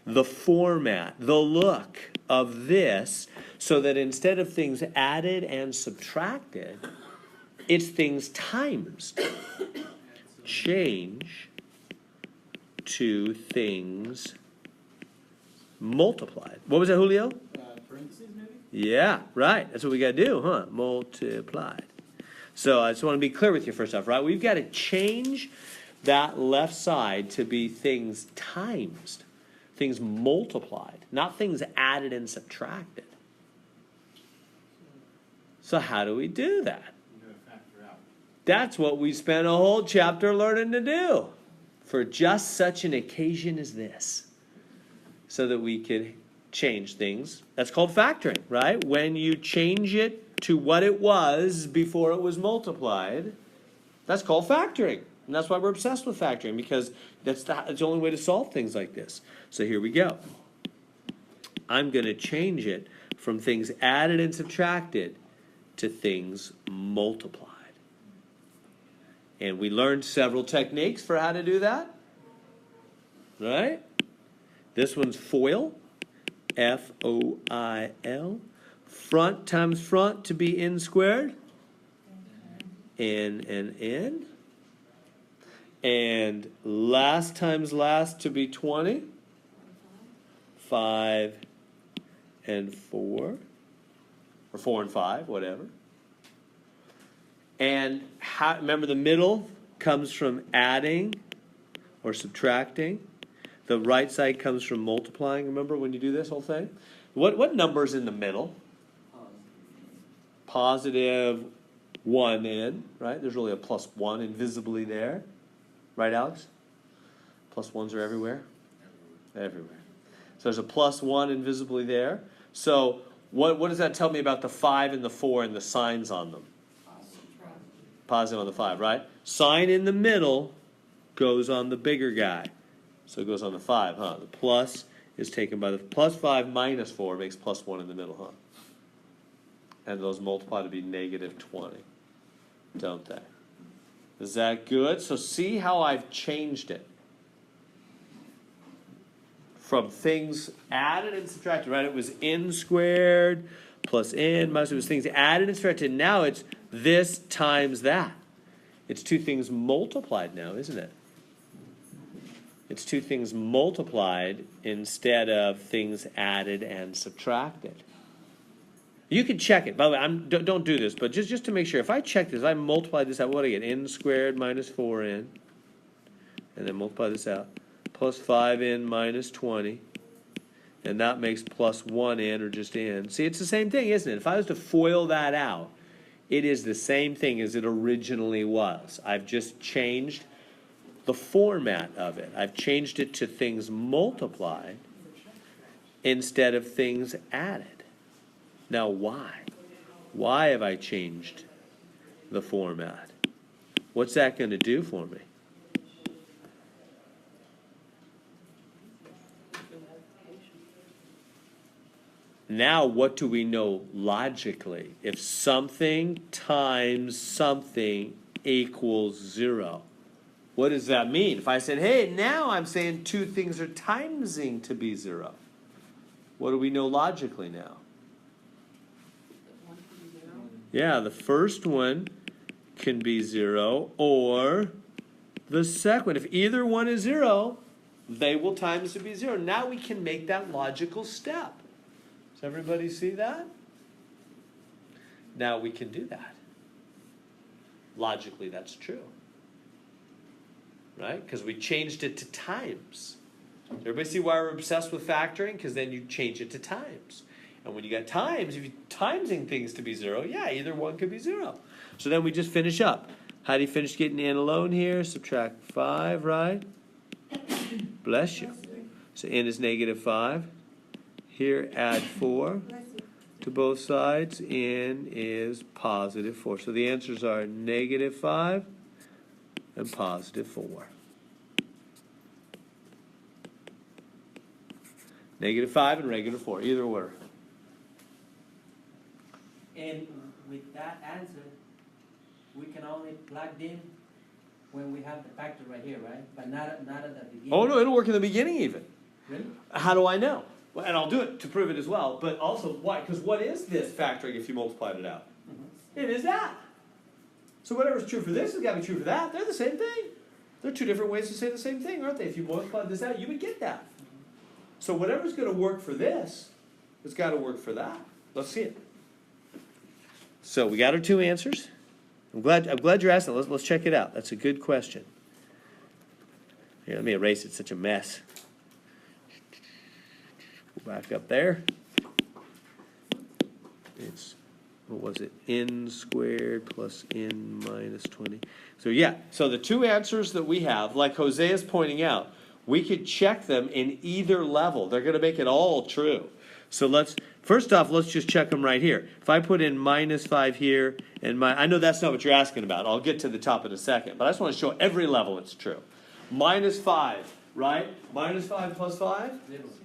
Speaker 1: the format, the look of this, so that instead of things added and subtracted, it's things times? Change to things multiplied. What was that, Julio?
Speaker 5: Parentheses, maybe?
Speaker 1: Yeah, right. That's what we got to do, huh? Multiplied. So I just want to be clear with you first off, right? We've got to change that left side to be things times, things multiplied, not things added and subtracted. So how do we do that?
Speaker 3: You gotta factor out.
Speaker 1: That's what we spent a whole chapter learning to do for just such an occasion as this, so that we could change things. That's called factoring, right? When you change it to what it was before it was multiplied, that's called factoring. And that's why we're obsessed with factoring, because that's the only way to solve things like this. So here we go. I'm going to change it from things added and subtracted to things multiplied. And we learned several techniques for how to do that. Right? This one's FOIL. F-O-I-L. Front times front to be n squared. N and n. And last times last to be 20. 5 and 4. Or 4 and 5, whatever. And remember, the middle comes from adding or subtracting. The right side comes from multiplying. Remember when you do this whole thing? What number's in the middle? Positive 1 in, right? There's really a plus 1 invisibly there. Right, Alex? Plus 1s are everywhere? Everywhere. So there's a plus 1 invisibly there. So what does that tell me about the 5 and the 4 and the signs on them? Positive on the 5, right? Sign in the middle goes on the bigger guy. So it goes on the 5, huh? The plus is taken by the plus 5 minus 4 makes plus 1 in the middle, huh? And those multiply to be negative 20, don't they? Is that good? So see how I've changed it from things added and subtracted, right? It was n squared plus n minus, it was things added and subtracted. Now it's this times that. It's two things multiplied now, isn't it? It's two things multiplied instead of things added and subtracted. You can check it. By the way, don't do this, but just to make sure, if I check this, I multiply this out, what do I get? N squared minus 4n. And then multiply this out. Plus 5n minus 20. And that makes plus 1n, or just n. See, it's the same thing, isn't it? If I was to FOIL that out, it is the same thing as it originally was. I've just changed the format of it. I've changed it to things multiplied instead of things added. Now why? Why have I changed the format? What's that going to do for me? Now what do we know logically? If something times something equals 0. What does that mean? If I said, hey, now I'm saying two things are timesing to be 0. What do we know logically now? Yeah, the first one can be 0, or the second one. If either one is 0, they will times to be 0. Now we can make that logical step. Does everybody see that? Now we can do that. Logically, that's true. Right? Because we changed it to times. Everybody see why we're obsessed with factoring? Because then you change it to times. And when you got times, if you're timesing things to be 0, yeah, either one could be 0. So then we just finish up. How do you finish getting n alone here? Subtract 5, right? Bless you. So n is -5. Here, add 4 to both sides. N is +4. So the answers are -5 and +4. -5 and -4, either order.
Speaker 7: And with that answer, we can only plug in when we have the factor right here, right? But not at the beginning.
Speaker 1: Oh, no, it'll work in the beginning even.
Speaker 7: Really?
Speaker 1: How do I know? Well, and I'll do it to prove it as well. But also, why? Because what is this factoring if you multiplied it out? It is that. So whatever's true for this has got to be true for that. They're the same thing. They're two different ways to say the same thing, aren't they? If you multiplied this out, you would get that. So whatever's going to work for this, it's got to work for that. Let's see it. So we got our two answers. I'm glad you're asking. Let's check it out. That's a good question. Here, let me erase it. It's such a mess. Go back up there. It's, what was it? N squared plus n minus 20. So yeah, so the two answers that we have, like Jose is pointing out, we could check them in either level. They're going to make it all true. So first off, let's just check them right here. If I put in -5 here, and I know that's not what you're asking about. I'll get to the top in a second. But I just want to show every level it's true. -5, right? -5 plus 5?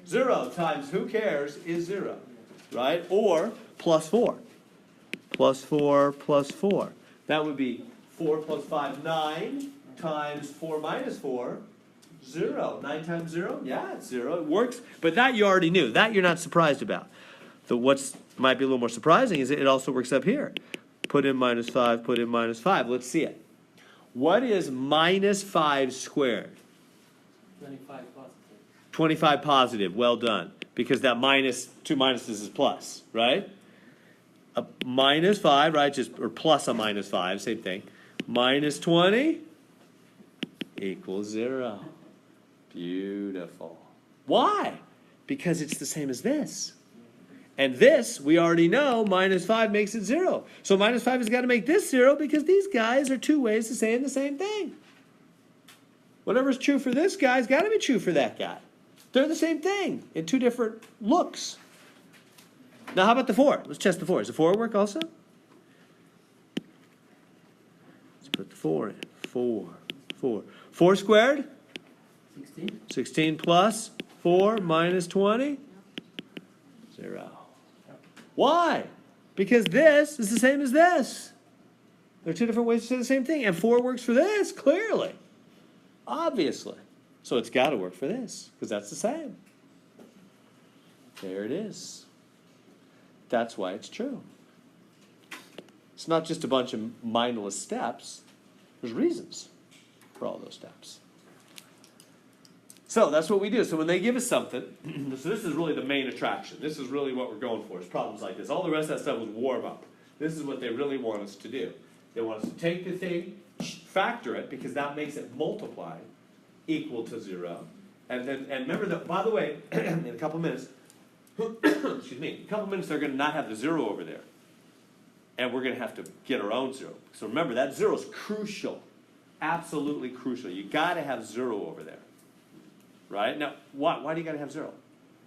Speaker 1: 0 times who cares is 0, right? Or +4. +4 plus 4. That would be 4 plus 5, 9 times 4 minus 4. 0. 9 times 0? Yeah, it's 0. It works. But that you already knew. That you're not surprised about. What's might be a little more surprising is it also works up here. Put in -5, put in -5. Let's see it. What is -5 squared?
Speaker 7: 25 positive.
Speaker 1: 25 positive. Well done. Because that minus, two minuses is plus, right? A -5, right? Or plus a -5, same thing. -20 equals 0. Beautiful. Why? Because it's the same as this. And this, we already know, -5 makes it 0. So -5 has got to make this 0 because these guys are two ways of saying the same thing. Whatever's true for this guy has got to be true for that guy. They're the same thing in two different looks. Now, how about the 4? Let's test the 4. Does the 4 work also? Let's put the 4 in. 4. 4 squared?
Speaker 7: 16.
Speaker 1: 16 plus 4 minus 20? 0. Why? Because this is the same as this. There are two different ways to say the same thing. And 4 works for this, clearly. Obviously. So it's got to work for this, because that's the same. There it is. That's why it's true. It's not just a bunch of mindless steps. There's reasons for all those steps. So that's what we do. So when they give us something, so this is really the main attraction. This is really what we're going for, is problems like this. All the rest of that stuff was warm up. This is what they really want us to do. They want us to take the thing, factor it, because that makes it multiply equal to 0. And remember that, by the way, in a couple minutes, excuse me, in a couple minutes they're going to not have the 0 over there. And we're going to have to get our own 0. So remember, that 0 is crucial. Absolutely crucial. You got to have 0 over there. Right? Now, why do you got to have 0?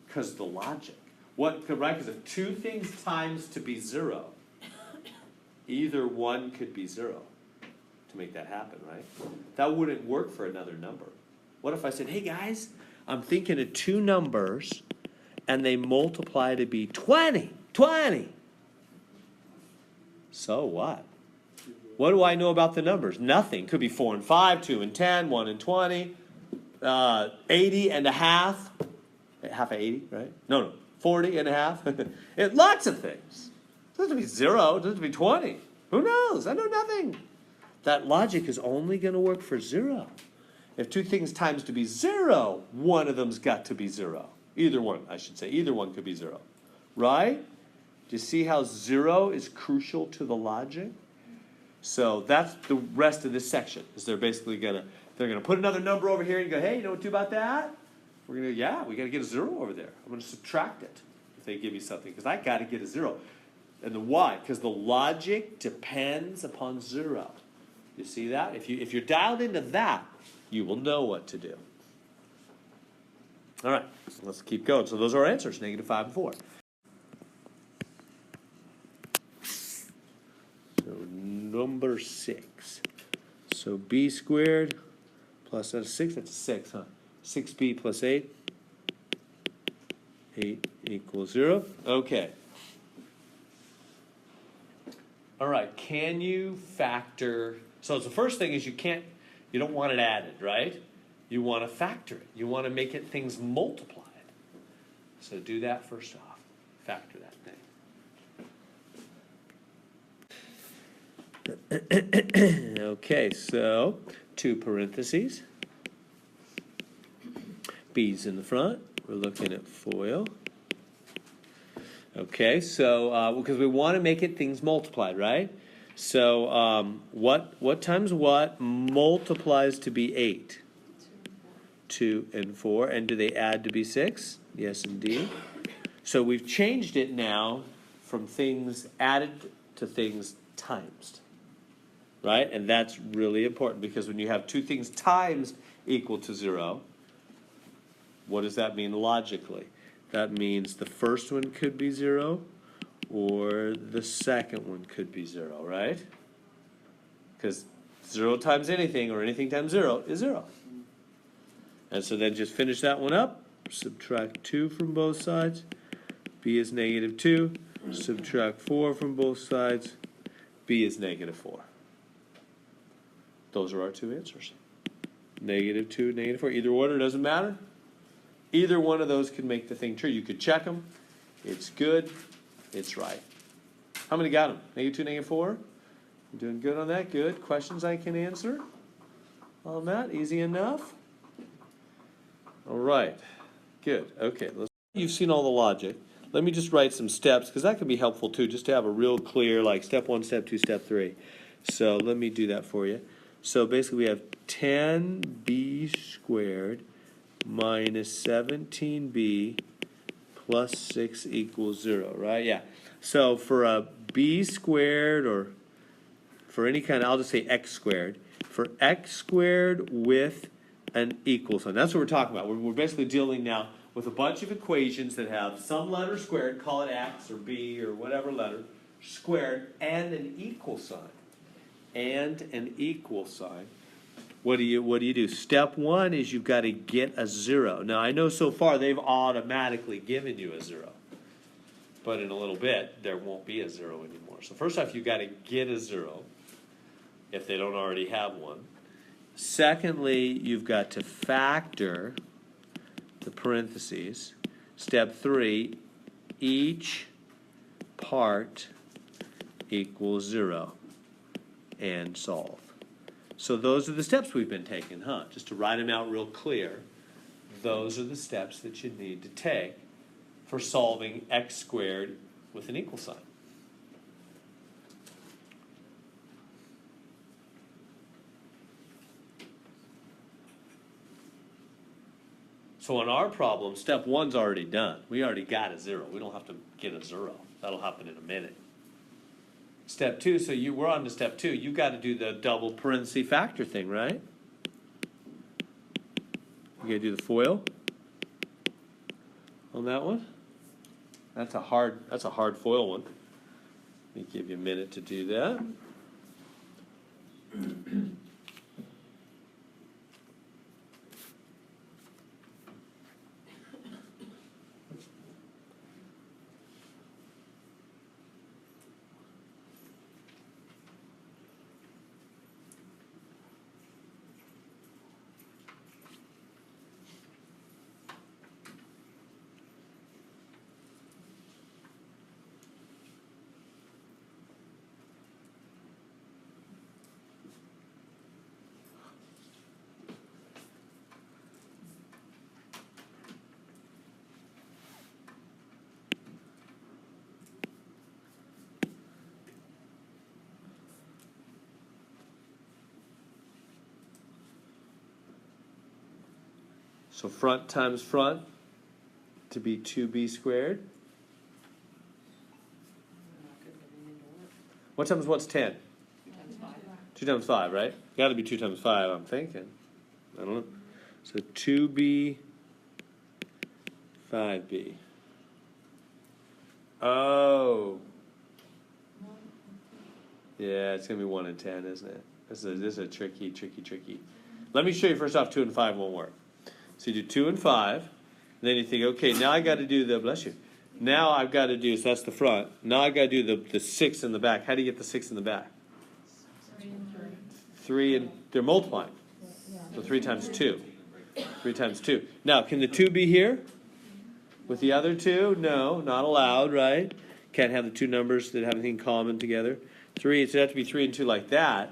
Speaker 1: Because the logic. Right? Because if two things times to be 0, either one could be 0 to make that happen, right? That wouldn't work for another number. What if I said, hey guys, I'm thinking of two numbers and they multiply to be 20? 20! So what? What do I know about the numbers? Nothing. Could be 4 and 5, 2 and 10, 1 and 20, 80 and a half. Half of 80, right? No, 40 and a half. Lots of things. doesn't have to be 0, it doesn't have to be 20. Who knows? I know nothing. That logic is only going to work for 0. If two things times to be 0, one of them's got to be 0. Either one, I should say. Either one could be 0. Right? Do you see how 0 is crucial to the logic? So that's the rest of this section. Is they're basically gonna put another number over here and go, hey, you know what to do about that? We're gonna, yeah, we gotta get a 0 over there. I'm gonna subtract it if they give me something, because I gotta get a 0. And the why? Because the logic depends upon 0. You see that? If you're dialed into that, you will know what to do. All right, so let's keep going. So those are our answers, -5 and 4. So number 6. So b squared plus that's 6, that's a 6, huh? 6b plus 8. 8 equals 0. Okay. All right, can you factor? So the first thing is you don't want it added, right? You want to factor it. You want to make it things multiplied. So do that first off. Factor that thing. Okay, so 2 parentheses. B's in the front. We're looking at FOIL. Okay, so because we want to make it things multiplied, right? So what times what multiplies to be 8? 2 and 4. And do they add to be 6? Yes, indeed. So we've changed it now from things added to things times. Right? And that's really important, because when you have two things times equal to 0, what does that mean logically? That means the first one could be 0, or the second one could be 0, right? Because 0 times anything, or anything times 0, is 0. And so then just finish that one up. Subtract 2 from both sides. B is -2. Subtract 4 from both sides. B is -4. Those are our two answers. -2, -4. Either order doesn't matter. Either one of those can make the thing true. You could check them. It's good. It's right. How many got them? -2, -4? I'm doing good on that. Good. Questions I can answer on that? Easy enough? All right. Good. Okay. You've seen all the logic. Let me just write some steps, because that can be helpful too, just to have a real clear, like step 1, step 2, step 3. So let me do that for you. So basically we have 10b squared minus 17b plus 6 equals 0, right? Yeah. So for a b squared, or for any kind of, I'll just say x squared. For x squared with an equal sign. That's what we're talking about. We're basically dealing now with a bunch of equations that have some letter squared, call it x or b or whatever letter, squared, and an equal sign. And an equal sign. What do you do? Step 1 is you've got to get a 0. Now I know so far they've automatically given you a 0. But in a little bit there won't be a 0 anymore. So first off, you've got to get a 0 if they don't already have one. Secondly, you've got to factor the parentheses. Step 3, each part equals 0, and solve. So those are the steps we've been taking, huh? Just to write them out real clear, those are the steps that you need to take for solving x squared with an equal sign. So on our problem, step 1's already done. We already got a 0. We don't have to get a 0. That'll happen in a minute. Step 2, so we're on to step 2. You've got to do the double parenthesis factor thing, right? You got to do the FOIL on that one. That's a hard FOIL one. Let me give you a minute to do that. So front times front to be 2b squared.
Speaker 4: I'm not good with the into work.
Speaker 1: What times what's 10?
Speaker 4: 2 times 5.
Speaker 1: 2 times 5, right? Got to be 2 times 5, I'm thinking. I don't know. So 2b, 5b. Oh. Yeah, it's going to be 1 and 10, isn't it? This is a tricky. Let me show you first off 2 and 5 won't work. So you do 2 and 5, and then you think, okay, now I got to do the, bless you. Now I've got to do, so that's the front. Now I've got to do the 6 in the back. How do you get the 6 in the back?
Speaker 4: 3 and 3.
Speaker 1: 3 and, they're multiplying. So 3 times 2. 3 times 2. Now, can the 2 be here? With the other 2? No, not allowed, right? Can't have the two numbers that have anything common together. 3, so it has to be 3 and 2 like that,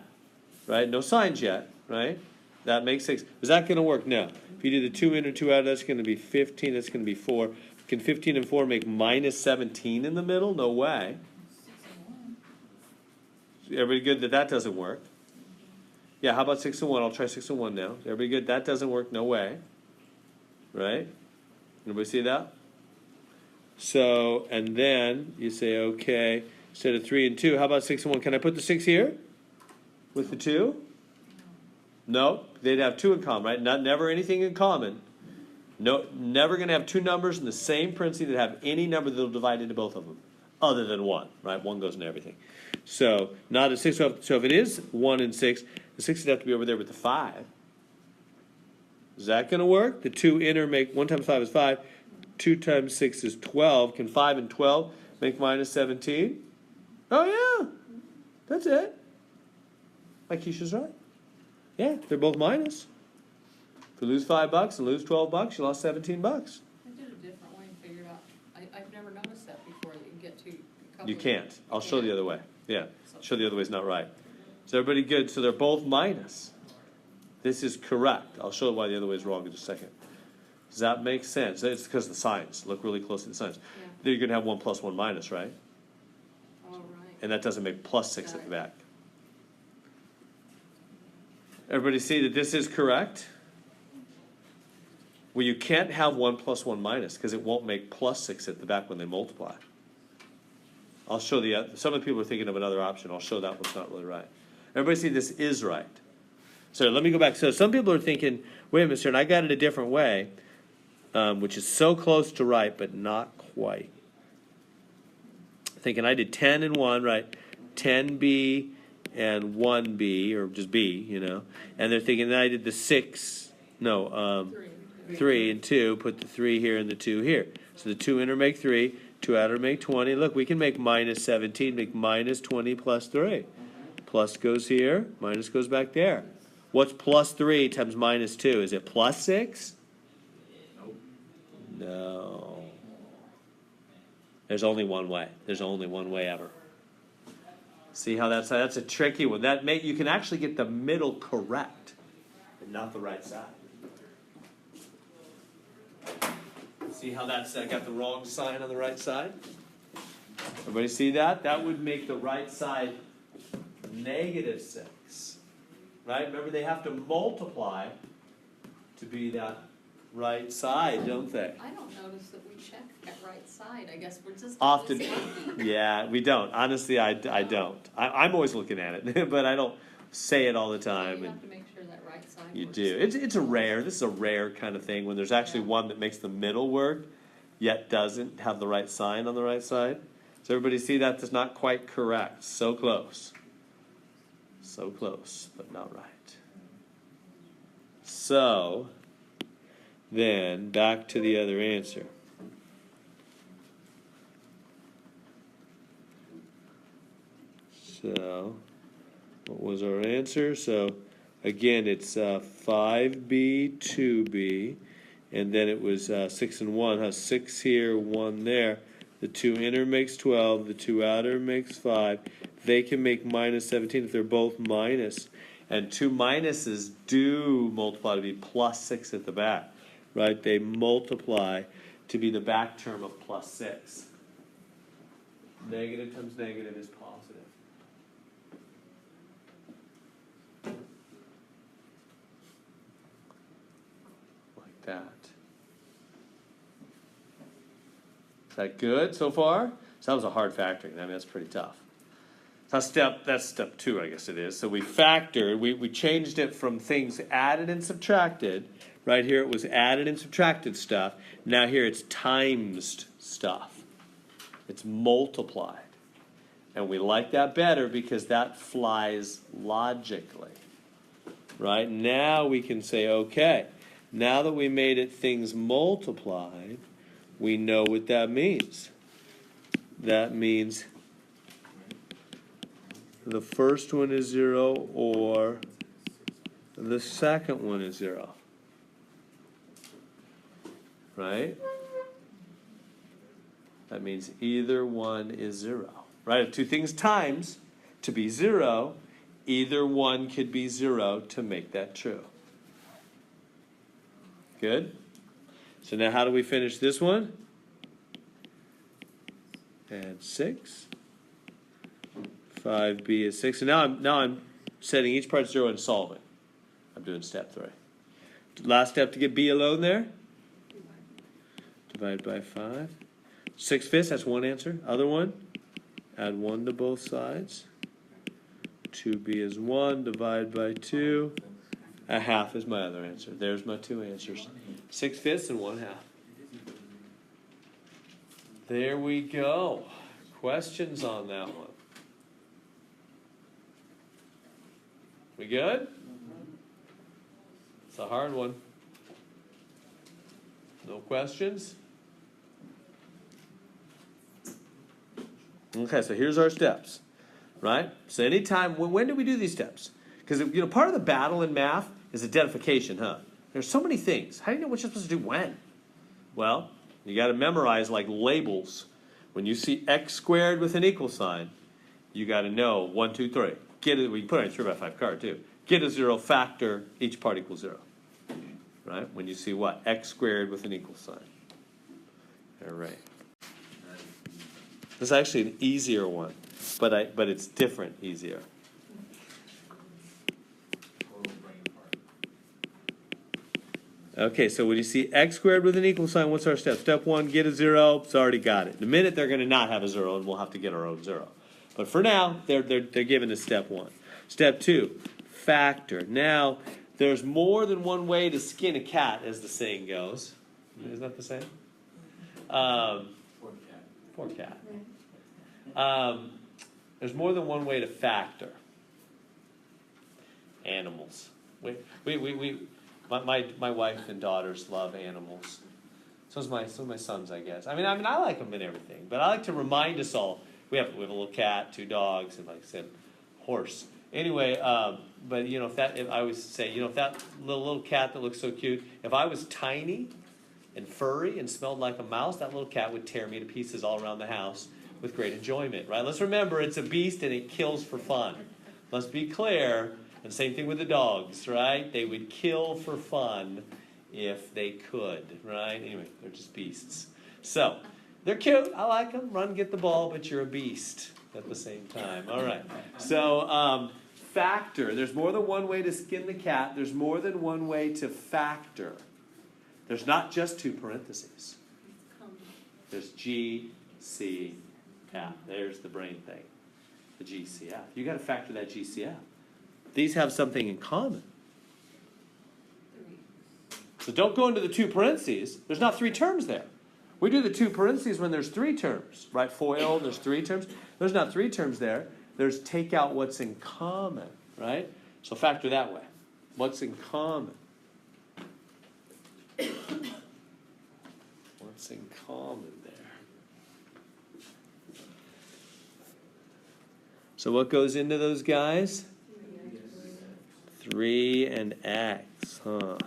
Speaker 1: right? No signs yet, right? That makes 6. Is that going to work? No. If you do the 2 in or 2 out, that's going to be 15. That's going to be 4. Can 15 and 4 make minus 17 in the middle? No way.
Speaker 6: 6 and 1.
Speaker 1: Everybody good that that doesn't work? Yeah, how about 6 and 1? I'll try 6 and 1 now. Everybody good? That doesn't work. No way. Right? Everybody see that? So, and then you say, okay, instead of 3 and 2, how about 6 and 1? Can I put the 6 here? With the 2? No, they'd have 2 in common, right? Never anything in common. No, never going to have two numbers in the same parentheses that have any number that'll divide into both of them, other than 1, right? 1 goes into everything. So, not a 6. So if it is 1 and 6, the 6 would have to be over there with the 5. Is that going to work? The 2 inner make 1 times 5 is 5. 2 times 6 is 12. Can 5 and 12 make minus 17? Oh, yeah. That's it. My Keisha's right. Yeah, they're both minus. If you lose $5 and lose $12, you lost $17.
Speaker 4: I did a different way and figured out, I've never noticed that before, that you can get to a couple
Speaker 1: You
Speaker 4: of-
Speaker 1: can't. I'll show the other way. Yeah,
Speaker 4: So-
Speaker 1: show the other way is not right. Is everybody good? So they're both minus. This is correct. I'll show why the other way is wrong in just a second. Does that make sense? It's because of the signs. Look really close at the signs.
Speaker 4: Yeah.
Speaker 1: Then you're going to have 1 plus 1 minus, right?
Speaker 4: All right.
Speaker 1: And that doesn't make plus 6 at the back. Everybody see that this is correct? Well, you can't have 1 plus 1 minus because it won't make plus 6 at the back when they multiply. I'll show the some of the people are thinking of another option. I'll show that one's not really right. Everybody see this is right. So let me go back. So some people are thinking, wait a minute, sir, and I got it a different way, which is so close to right, but not quite. Thinking I did 10 and 1, right? 10b and 1b, or just b, you know. And they're thinking that I did the 6, no, 3 and 2, put the 3 here and the 2 here. So the 2 inner make 3, 2 outer make 20. Look, we can make minus 17, make minus 20 plus 3. Plus goes here, minus goes back there. What's plus 3 times minus 2? Is it plus 6? No. There's only one way. There's only one way ever. See how that's a tricky one. You can actually get the middle correct, and not the right side. See how that's got the wrong sign on the right side? Everybody see that? That would make the right side negative 6. Right? Remember, they have to multiply to be that right side, don't they?
Speaker 4: I don't notice that we check that right side. I guess we're just
Speaker 1: Often,
Speaker 4: this lucky.
Speaker 1: yeah, we don't. Honestly, I don't. I'm always looking at it, but I don't say it all the
Speaker 4: So
Speaker 1: time.
Speaker 4: you
Speaker 1: And
Speaker 4: have to make sure that right side
Speaker 1: you
Speaker 4: works.
Speaker 1: do. It's a rare. This is a rare kind of thing when there's actually one that makes the middle work, yet doesn't have the right sign on the right side. So everybody see that? That's not quite correct. So close. So close, but not right. So, then, back to the other answer. So, what was our answer? So, again, it's 5b, 2b, and then it was 6 and 1. Huh? 6 here, 1 there. The 2 inner makes 12, the 2 outer makes 5. They can make minus 17 if they're both minus. And 2 minuses do multiply to be plus 6 at the back, right? They multiply to be the back term of plus 6. Negative times negative is positive. Like that. that good so far? So that was a hard factoring. I mean, that's pretty tough. That's step 2, I guess it is. So we factored, we changed it from things added and subtracted. Right here it was added and subtracted stuff. Now here it's times stuff. It's multiplied. And we like that better because that flies logically. Right? Now we can say, okay, now that we made it things multiplied, we know what that means. That means the first one is 0 or the second one is 0. Right? That means either one is 0. Right? If two things times to be 0, either one could be 0 to make that true. Good? So now how do we finish this one? Add 6. 5b is 6. And now I'm setting each part 0 and solving. I'm doing step 3. Last step to get b alone there. Divide by 5. 6/5, that's one answer. Other one, add 1 to both sides. 2b is 1, divide by 2. A half is my other answer. There's my 2 answers. 6/5 and 1/2. There we go. Questions on that one? We good? It's a hard one. No questions? Okay, so here's our steps, right? So anytime, when do we do these steps? Because, part of the battle in math is identification, huh? There's so many things. How do you know what you're supposed to do when? Well, you got to memorize like labels. When you see x squared with an equal sign, you got to know 1, 2, 3. Get it. We can put it on a 3x5 card too. Get a 0, factor each part equals 0. Right? When you see what? X squared with an equal sign. All right. This is actually an easier one, but it's different, easier. Okay, so when you see x squared with an equal sign, what's our step? Step 1, get a 0. It's already got it. In a minute, they're going to not have a 0, and we'll have to get our own 0. But for now, they're given as step 1. Step 2, factor. Now, there's more than one way to skin a cat, as the saying goes. Isn't that the saying? Poor cat. There's more than one way to factor animals. My wife and daughters love animals. So does my sons, I guess. I mean, I like them and everything, but I like to remind us all. We have a little cat, 2 dogs, and like I said, horse. Anyway, but if I always say, if that little cat that looks so cute, if I was tiny and furry and smelled like a mouse, that little cat would tear me to pieces all around the house with great enjoyment, right? Let's remember, it's a beast and it kills for fun. Let's be clear. And same thing with the dogs, right? They would kill for fun if they could, right? Anyway, they're just beasts. So, they're cute. I like them. Run, get the ball, but you're a beast at the same time. All right. So, factor. There's more than one way to skin the cat. There's more than one way to factor. There's not just 2 parentheses. There's G, C, F. There's the brain thing. The GCF. You got to factor that GCF. These have something in common. So don't go into the 2 parentheses. There's not 3 terms there. We do the 2 parentheses when there's 3 terms, right? FOIL, there's 3 terms. There's not 3 terms there. There's take out what's in common, right? So factor that way. What's in common? What's in common there? So what goes into those guys? 3 and x, huh?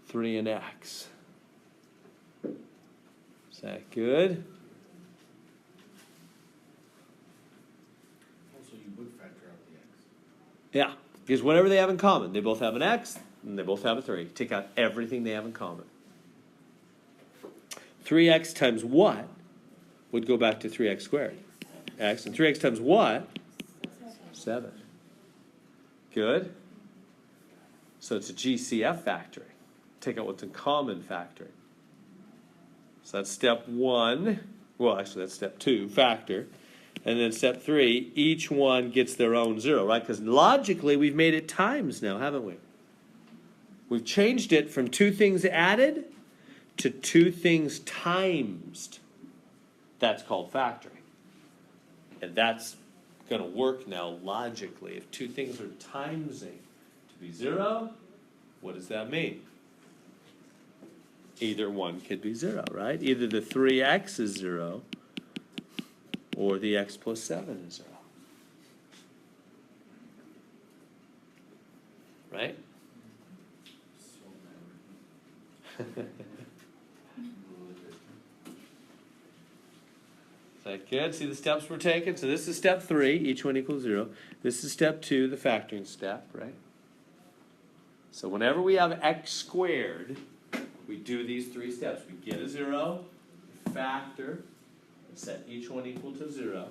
Speaker 1: 3 and x. Is that good?
Speaker 3: Also, you would factor out the x.
Speaker 1: Yeah, because whatever they have in common, they both have an x and they both have a 3. Take out everything they have in common. 3x times what would go back to 3x squared? X. And 3x times what? 7. Good. So it's a GCF factoring. Take out what's in common factoring. So that's step 1. Well, actually, that's step 2, factor. And then step 3, each one gets their own 0, right? Because logically, we've made it times now, haven't we? We've changed it from 2 things added to 2 things timesed. That's called factoring. And that's going to work now logically. If 2 things are timesing to be 0, what does that mean? Either one could be 0, right? Either the 3x is 0 or the x plus 7 is 0. Right? Is that good? See the steps we're taking? So this is step 3, each one equals 0. This is step 2, the factoring step, right? So whenever we have x squared, we do these 3 steps. We get a 0, we factor, and set each one equal to 0,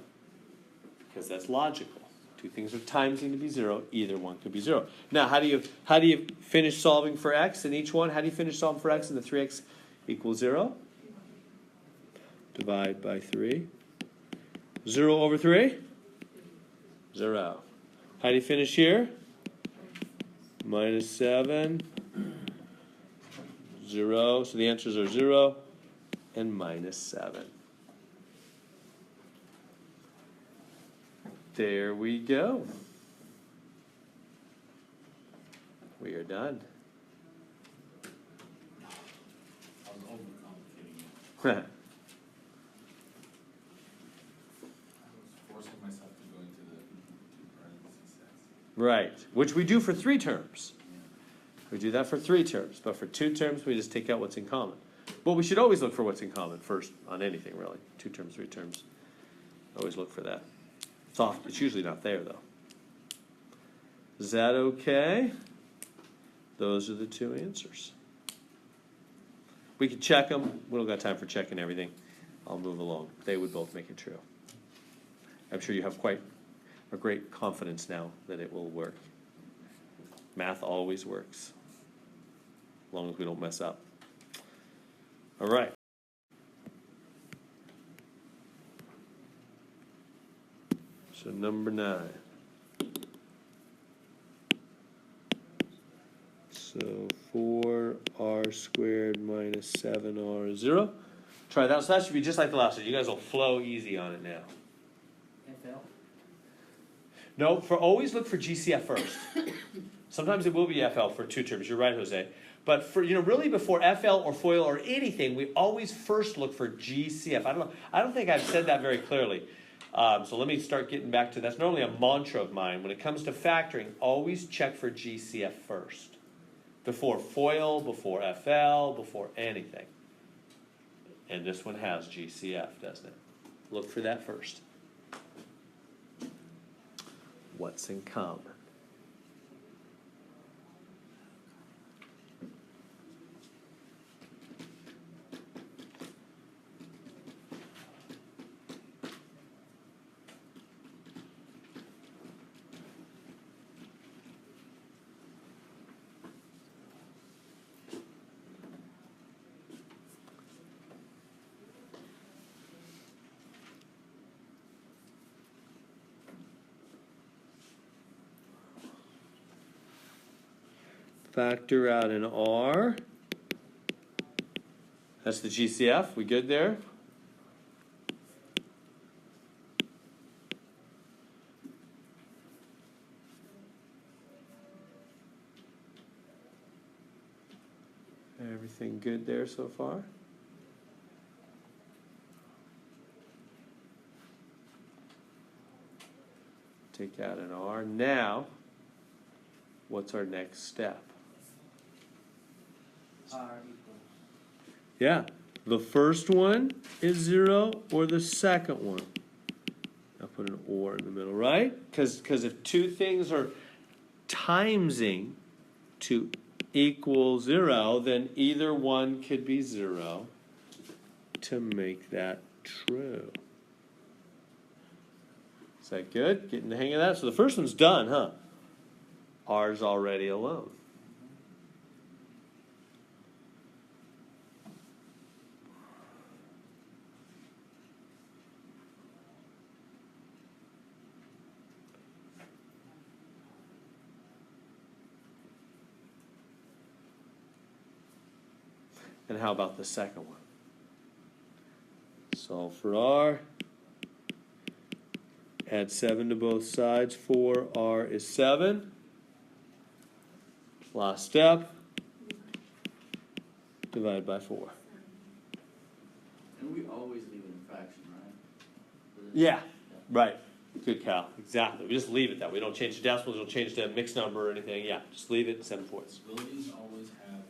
Speaker 1: because that's logical. 2 things are timesing to be 0, either one could be 0. Now, how do you finish solving for x in each one? How do you finish solving for x in the 3x equals 0? Divide by 3. 0 over 3? 0. How do you finish here? Minus 7. 0. So the answers are 0 and minus 7. There we go. We are done.
Speaker 2: I was overcomplicating it. I was forcing myself to go into the 2 parentheses sets.
Speaker 1: Right, which we do for 3 terms. We do that for 3 terms, but for 2 terms, we just take out what's in common. But we should always look for what's in common first on anything, really. 2 terms, 3 terms. Always look for that. It's usually not there, though. Is that okay? Those are the 2 answers. We can check them. We don't got time for checking everything. I'll move along. They would both make it true. I'm sure you have quite a great confidence now that it will work. Math always works, as long as we don't mess up. All right. So number 9. So 4r squared minus 7r is 0. Try that. So that should be just like the last one. You guys will flow easy on it now.
Speaker 7: FL.
Speaker 1: No, always look for GCF first. Sometimes it will be FL for 2 terms. You're right, Jose. But for really before FL or FOIL or anything, we always first look for GCF. I don't think I've said that very clearly. So let me start getting back to that's normally a mantra of mine. When it comes to factoring, always check for GCF first. Before FOIL, before FL, before anything. And this one has GCF, doesn't it? Look for that first. What's in common? Factor out an R. That's the GCF. We good there? Everything good there so far? Take out an R. Now, what's our next step?
Speaker 7: R equals.
Speaker 1: Yeah, the first one is 0 or the second one. I'll put an or in the middle, right? Because if 2 things are timesing to equal 0, then either one could be 0 to make that true. Is that good? Getting the hang of that? So the first one's done, huh? R's already alone. And how about the second one? Solve for R. Add 7 to both sides. 4R is 7. Last step. Divide by 4.
Speaker 5: And we always leave it in fraction, right?
Speaker 1: Yeah, right. Good, Cal. Exactly. We just leave it that way. We don't change the decimals, we don't change the mixed number or anything. Yeah, just leave it 7/4.
Speaker 2: Will these always have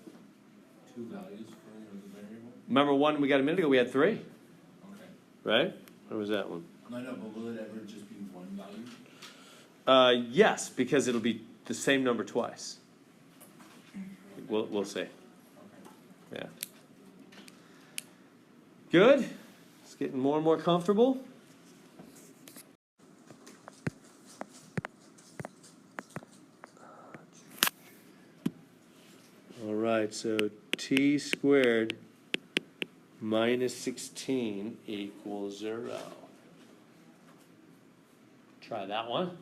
Speaker 2: two values for the variable?
Speaker 1: Remember one we got a minute ago, we had 3,
Speaker 2: Okay.
Speaker 1: right? Where was that one?
Speaker 2: No, but will it ever just be one value?
Speaker 1: Yes, because it'll be the same number twice. We'll see.
Speaker 2: Okay.
Speaker 1: Yeah. Good. It's getting more and more comfortable. All right, so t squared minus 16 equals 0. Try that one.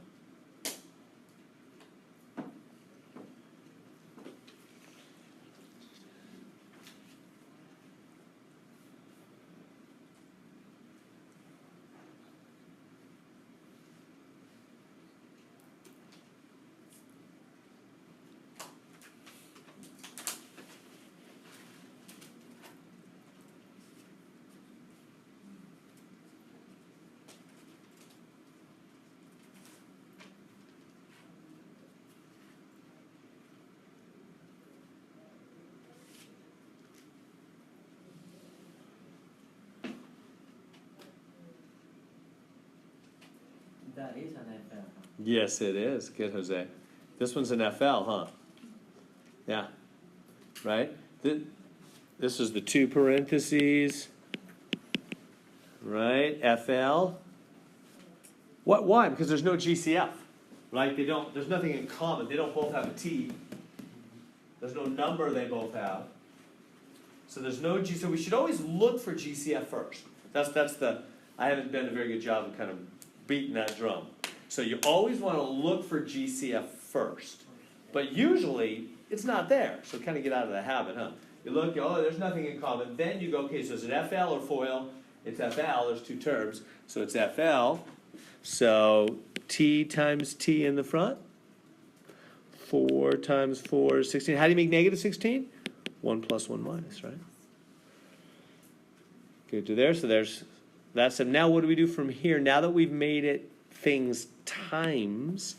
Speaker 7: That is an FL, huh?
Speaker 1: Yes, it is. Good, Jose. This one's an FL, huh? Yeah. Right? This is the 2 parentheses. Right? FL. What? Why? Because there's no GCF. Right? There's nothing in common. They don't both have a T. There's no number they both have. So there's no G. So we should always look for GCF first. I haven't done a very good job of kind of beating that drum. So you always want to look for GCF first. But usually, it's not there. So kind of get out of the habit, huh? You look, oh, there's nothing in common. Then you go, okay, so is it FL or FOIL? It's FL, there's 2 terms. So it's FL. So T times T in the front. 4 times 4 is 16. How do you make negative 16? 1 plus 1 minus, right? Good to there. So there's that. So now what do we do from here? Now that we've made it things times,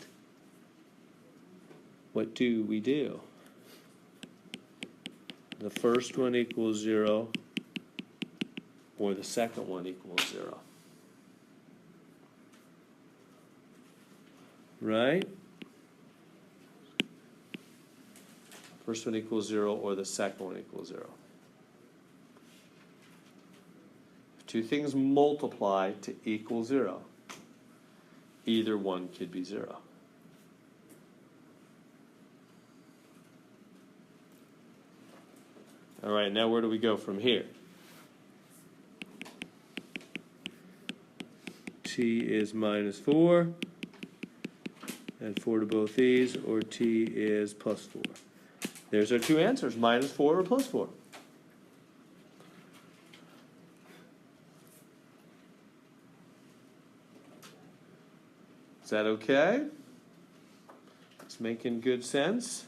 Speaker 1: what do we do? The first one equals 0, or the second one equals 0. Right? First one equals 0, or the second one equals 0. If 2 things multiply to equal 0, either one could be 0. All right, now where do we go from here? T is minus 4. Add 4 to both these, or T is plus 4. There's our 2 answers, minus 4 or plus 4. Is that okay? It's making good sense.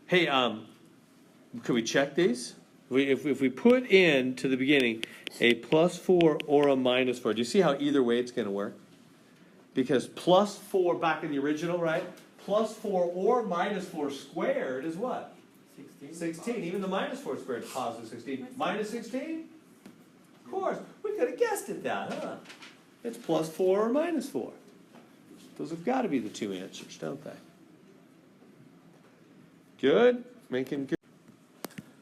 Speaker 1: Hey, could we check these? If we put in to the beginning a plus 4 or a minus 4, do you see how either way it's going to work? Because plus 4 back in the original, right? Plus 4 or minus 4 squared is what?
Speaker 7: 16.
Speaker 1: 16. Even the minus 4 squared is positive 16. Minus 16? Of course. We could have guessed at that, huh? It's plus 4 or minus 4. Those have got to be the 2 answers, don't they? Good. Making good.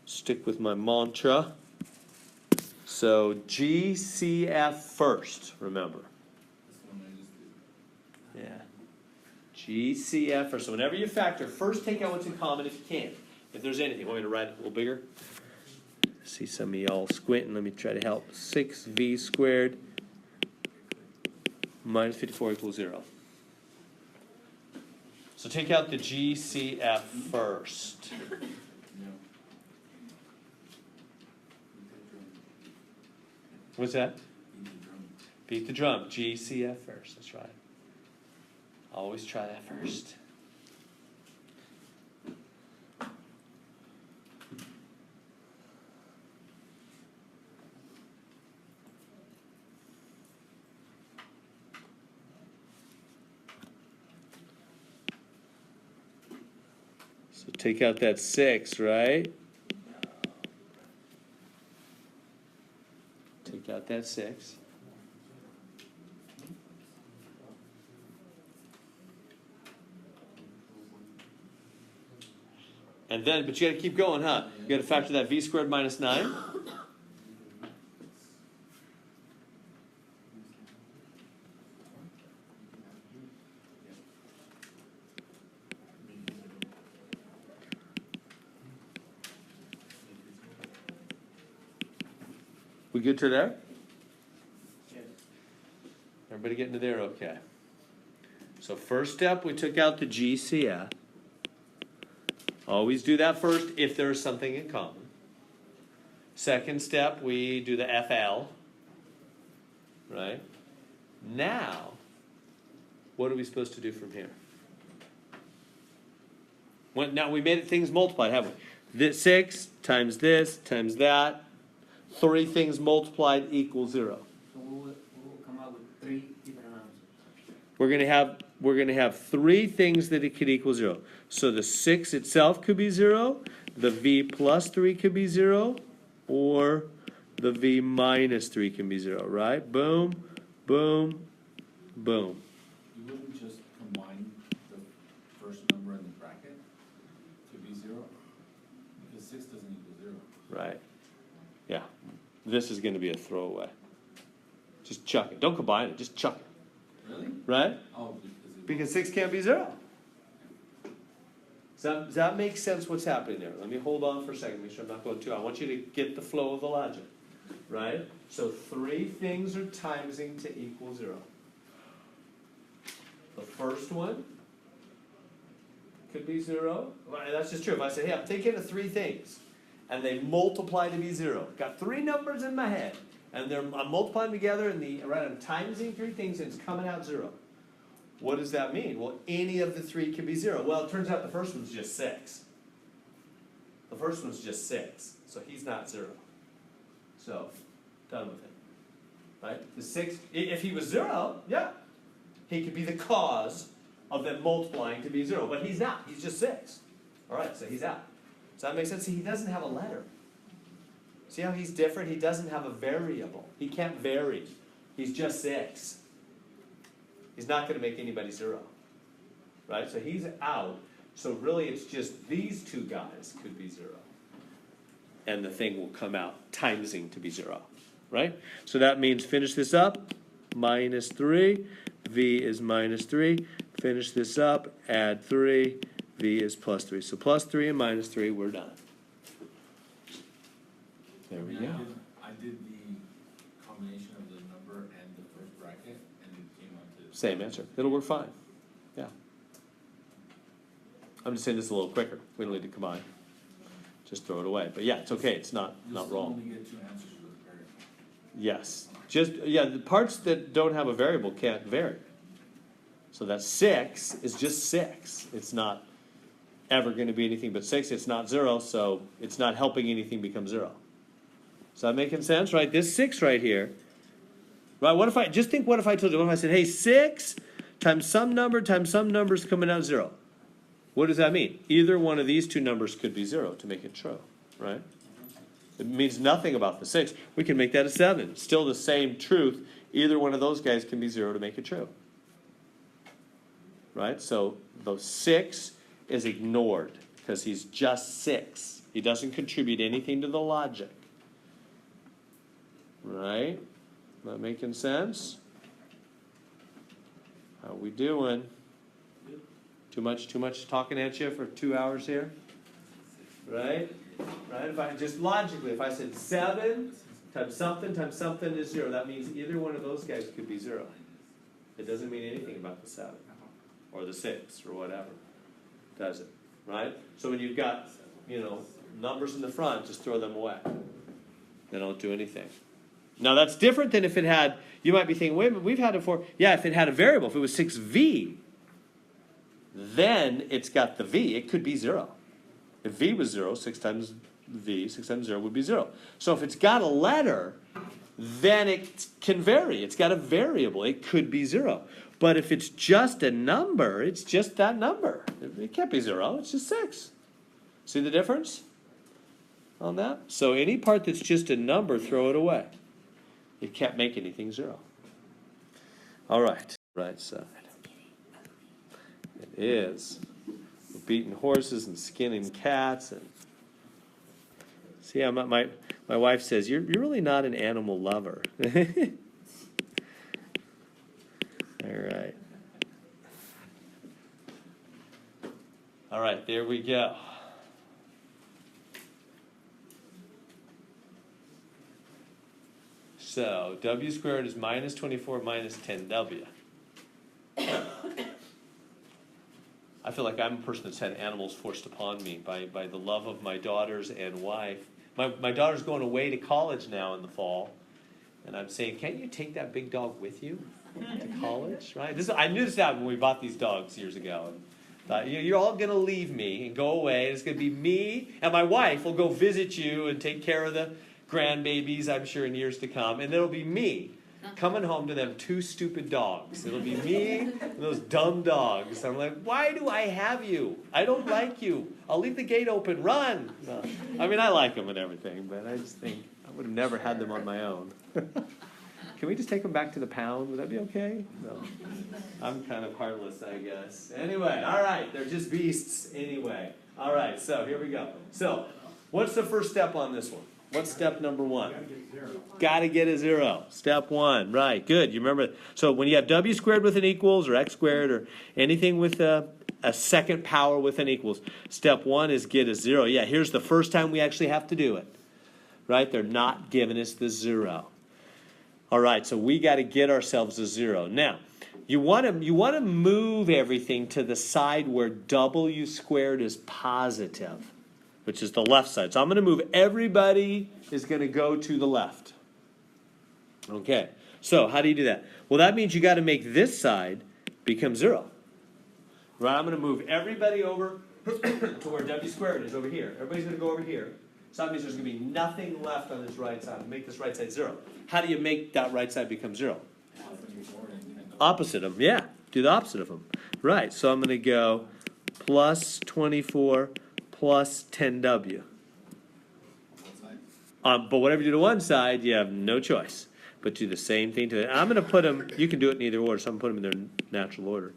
Speaker 1: Stick with my mantra. So GCF first, remember.
Speaker 2: That's the one I just did.
Speaker 1: Yeah. GCF first. So whenever you factor, first take out what's in common if you can. If there's anything. Want me to write it a little bigger? See some of y'all squinting. Let me try to help. 6v squared minus 54 equals 0. So take out the GCF first.
Speaker 2: No.
Speaker 1: What's that?
Speaker 2: Beat the drum.
Speaker 1: Beat the drum. GCF first. That's right. Always try that first. So take out that 6, right? Take out that 6. And then, but you gotta keep going, huh? You gotta factor that v squared minus 9. We good to there?
Speaker 7: Yes.
Speaker 1: Everybody getting to there? Okay. So first step, we took out the GCF. Always do that first if there's something in common. Second step, we do the FL. Right? Now, what are we supposed to do from here? Now we made things multiplied, haven't we? This 6 times this times that. 3 things multiplied equals 0.
Speaker 7: So we will come out with 3 different answers.
Speaker 1: We're gonna have 3 things that it could equal 0. So the 6 itself could be 0, the v plus 3 could be 0, or the v minus 3 can be 0, right? Boom, boom, boom.
Speaker 2: You wouldn't just combine the first number in the bracket to be 0? Because 6 doesn't equal 0.
Speaker 1: Right. Yeah. This is gonna be a throwaway. Just chuck it. Don't combine it, just chuck it.
Speaker 2: Really?
Speaker 1: Right?
Speaker 2: Oh,
Speaker 1: Because 6 can't be 0. Does that make sense what's happening there? Let me hold on for a second, make sure I'm not going too. I want you to get the flow of the logic. Right? So 3 things are timesing to equal 0. The first one could be 0. Well, that's just true. If I say, hey, I'm thinking of 3 things, and they multiply to be 0. Got 3 numbers in my head, and I'm multiplying together, and I'm timesing 3 things, and it's coming out 0. What does that mean? Well, any of the 3 can be 0. Well, it turns out the first one's just 6. The first one's just 6, so he's not 0. So, done with it. Right? The 6, if he was 0, yeah, he could be the cause of them multiplying to be 0, but he's not. He's just 6. All right, so he's out. Does that make sense? See, he doesn't have a letter. See how he's different? He doesn't have a variable. He can't vary. He's just 6. He's not going to make anybody 0. Right? So he's out. So really it's just these 2 guys could be 0. And the thing will come out timesing to be 0. Right? So that means finish this up. Minus 3. V is minus 3. Finish this up. Add 3. V is plus 3. So plus 3 and minus 3, we're done. There we go.
Speaker 2: I did the combination of the number and the first bracket, and it came out to...
Speaker 1: Same answer. It'll work fine. Yeah. I'm just saying this a little quicker. We don't need to combine. Just throw it away. But yeah, it's okay. It's not
Speaker 2: You'll still
Speaker 1: wrong.
Speaker 2: only get 2 answers with a variable.
Speaker 1: Yes. The parts that don't have a variable can't vary. So that 6 is just 6. It's not ever going to be anything but 6. It's not 0, so it's not helping anything become 0. Is that making sense? Right? This 6 right here. Right? What if I told you, what if I said, hey, 6 times some number's coming out 0. What does that mean? Either one of these 2 numbers could be 0 to make it true. Right? It means nothing about the 6. We can make that a 7. Still the same truth. Either one of those guys can be 0 to make it true. Right? So the 6 is ignored because he's just 6. He doesn't contribute anything to the logic. Right? That making sense? How we doing? Too much talking at you for 2 hours here? Right? Right? If I just logically, if I said 7 times something is 0, that means either one of those guys could be 0. It doesn't mean anything about the 7 or the 6 or whatever. does it, right? So when you've got, numbers in the front, just throw them away. They don't do anything. Now that's different than if it had, you might be thinking, wait a minute, we've had it for, yeah, if it had a variable, if it was 6v, then it's got the v, it could be 0. If v was 0, 6 times v, 6 times 0 would be 0. So if it's got a letter, then it can vary. It's got a variable, it could be 0. But if it's just a number, it's just that number. It can't be 0, it's just 6. See the difference on that? So any part that's just a number, throw it away. It can't make anything 0. All right, right side. It is. We're beating horses and skinning cats. And see, my wife says, you're really not an animal lover. All right. All right, there we go. So w squared is minus 24 minus 10w. I feel like I'm a person that's had animals forced upon me by the love of my daughters and wife. My daughter's going away to college now in the fall, and I'm saying, can't you take that big dog with you to college? Right? I knew this happened when we bought these dogs years ago. And thought, you're all going to leave me and go away. It's going to be me and my wife will go visit you and take care of the grandbabies, I'm sure, in years to come. And it'll be me coming home to them 2 stupid dogs. It'll be me and those dumb dogs. I'm like, why do I have you? I don't like you. I'll leave the gate open. Run. No. I mean, I like them and everything, but I just think I would have never had them on my own. Can we just take them back to the pound? Would that be okay? No. I'm kind of heartless, I guess. Anyway, all right. They're just beasts anyway. All right, so here we go. So what's the first step on this one? What's step number 1? Got to get a 0. Step 1. Right, good. You remember, so when you have w squared with an equals or x squared or anything with a second power with an equals, step 1 is get a 0. Yeah, here's the first time we actually have to do it. Right, they're not giving us the 0. All right, so we got to get ourselves a 0. Now, you want to move everything to the side where w squared is positive, which is the left side. So I'm going to move everybody is going to go to the left. Okay, so how do you do that? Well, that means you got to make this side become 0. Right, I'm going to move everybody over to where w squared is over here. Everybody's going to go over here. So that means there's going to be nothing left on this right side. Make this right side 0. How do you make that right side become 0? Opposite them, yeah. Do the opposite of them. Right, so I'm going to go plus 24 plus 10w. But whatever you do to one side, you have no choice. But do the same thing to it. I'm going to put them, you can do it in either order, so I'm going to put them in their natural order.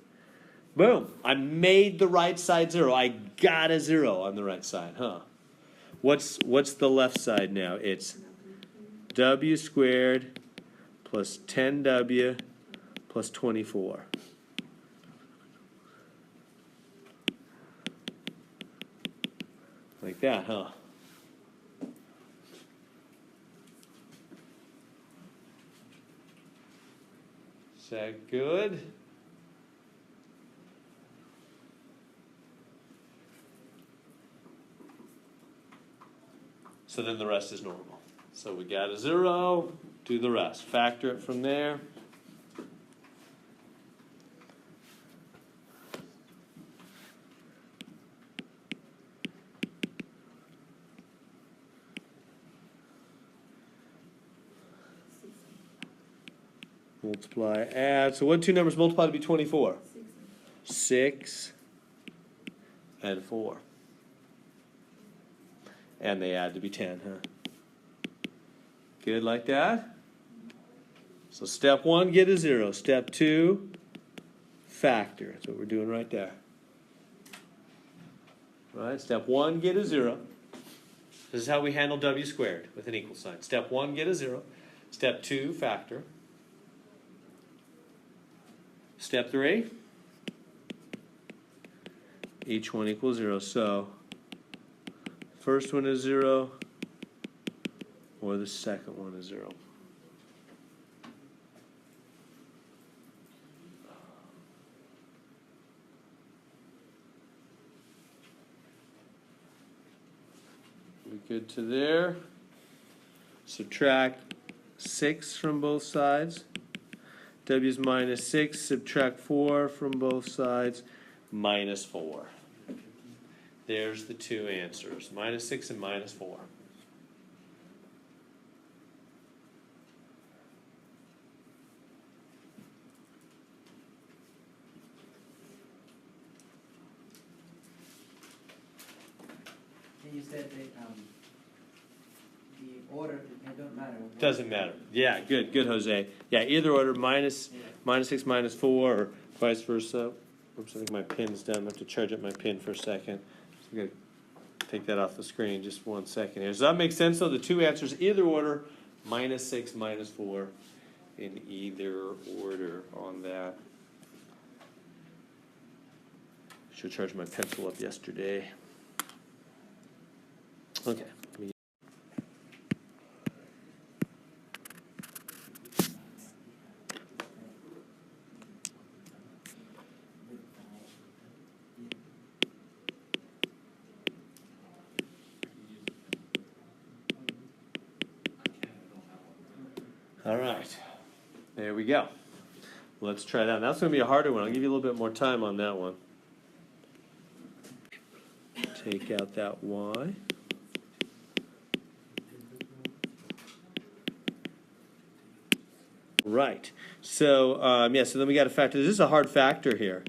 Speaker 1: Boom, I made the right side 0. I got a 0 on the right side, huh? What's the left side now? It's w squared plus 10w plus 24. Like that, huh? Is that good? So then the rest is normal. So we got a 0, do the rest. Factor it from there. Multiply, add. So what 2 numbers multiply to be 24? 6 and 4. And they add to be 10, huh? Good like that? So step 1, get a 0. Step 2, factor. That's what we're doing right there. Right? Step 1, get a 0. This is how we handle w squared with an equal sign. Step 1, get a 0. Step 2, factor. Step 3, each one equals 0. So first one is 0, or the second one is 0. good to there. Subtract 6 from both sides. W is minus 6, subtract 4 from both sides, minus 4. There's the two answers, minus 6 and minus 4.
Speaker 7: And you said that, the order, it don't matter.
Speaker 1: Doesn't matter. Yeah, good, Jose. Yeah, either order, minus 6, minus 4, or vice versa. Oops, I think my pin's done. I have to charge up my pin for a second. So I'm going to take that off the screen just 1 second here. Does that make sense, though? The two answers, either order, minus 6, minus 4, in either order on that. Should charge my pencil up yesterday. Okay. All right, there we go. Let's try that. That's going to be a harder one. I'll give you a little bit more time on that one. Take out that y. Right. So, so then we got to factor. This is a hard factor here.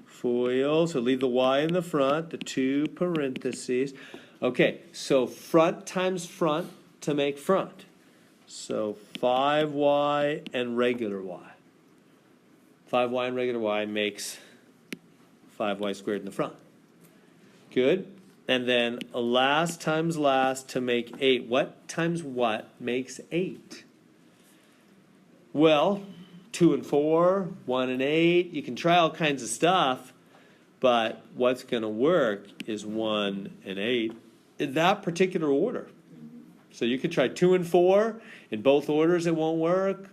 Speaker 1: FOIL, so leave the y in the front, the two parentheses. Okay, so front times front to make front. So 5y and regular y. 5y and regular y makes 5y squared in the front. Good. And then last times last to make 8. What times what makes 8? Well, 2 and 4, 1 and 8. You can try all kinds of stuff, but what's going to work is 1 and 8 in that particular order. So you could try 2 and 4 in both orders, it won't work.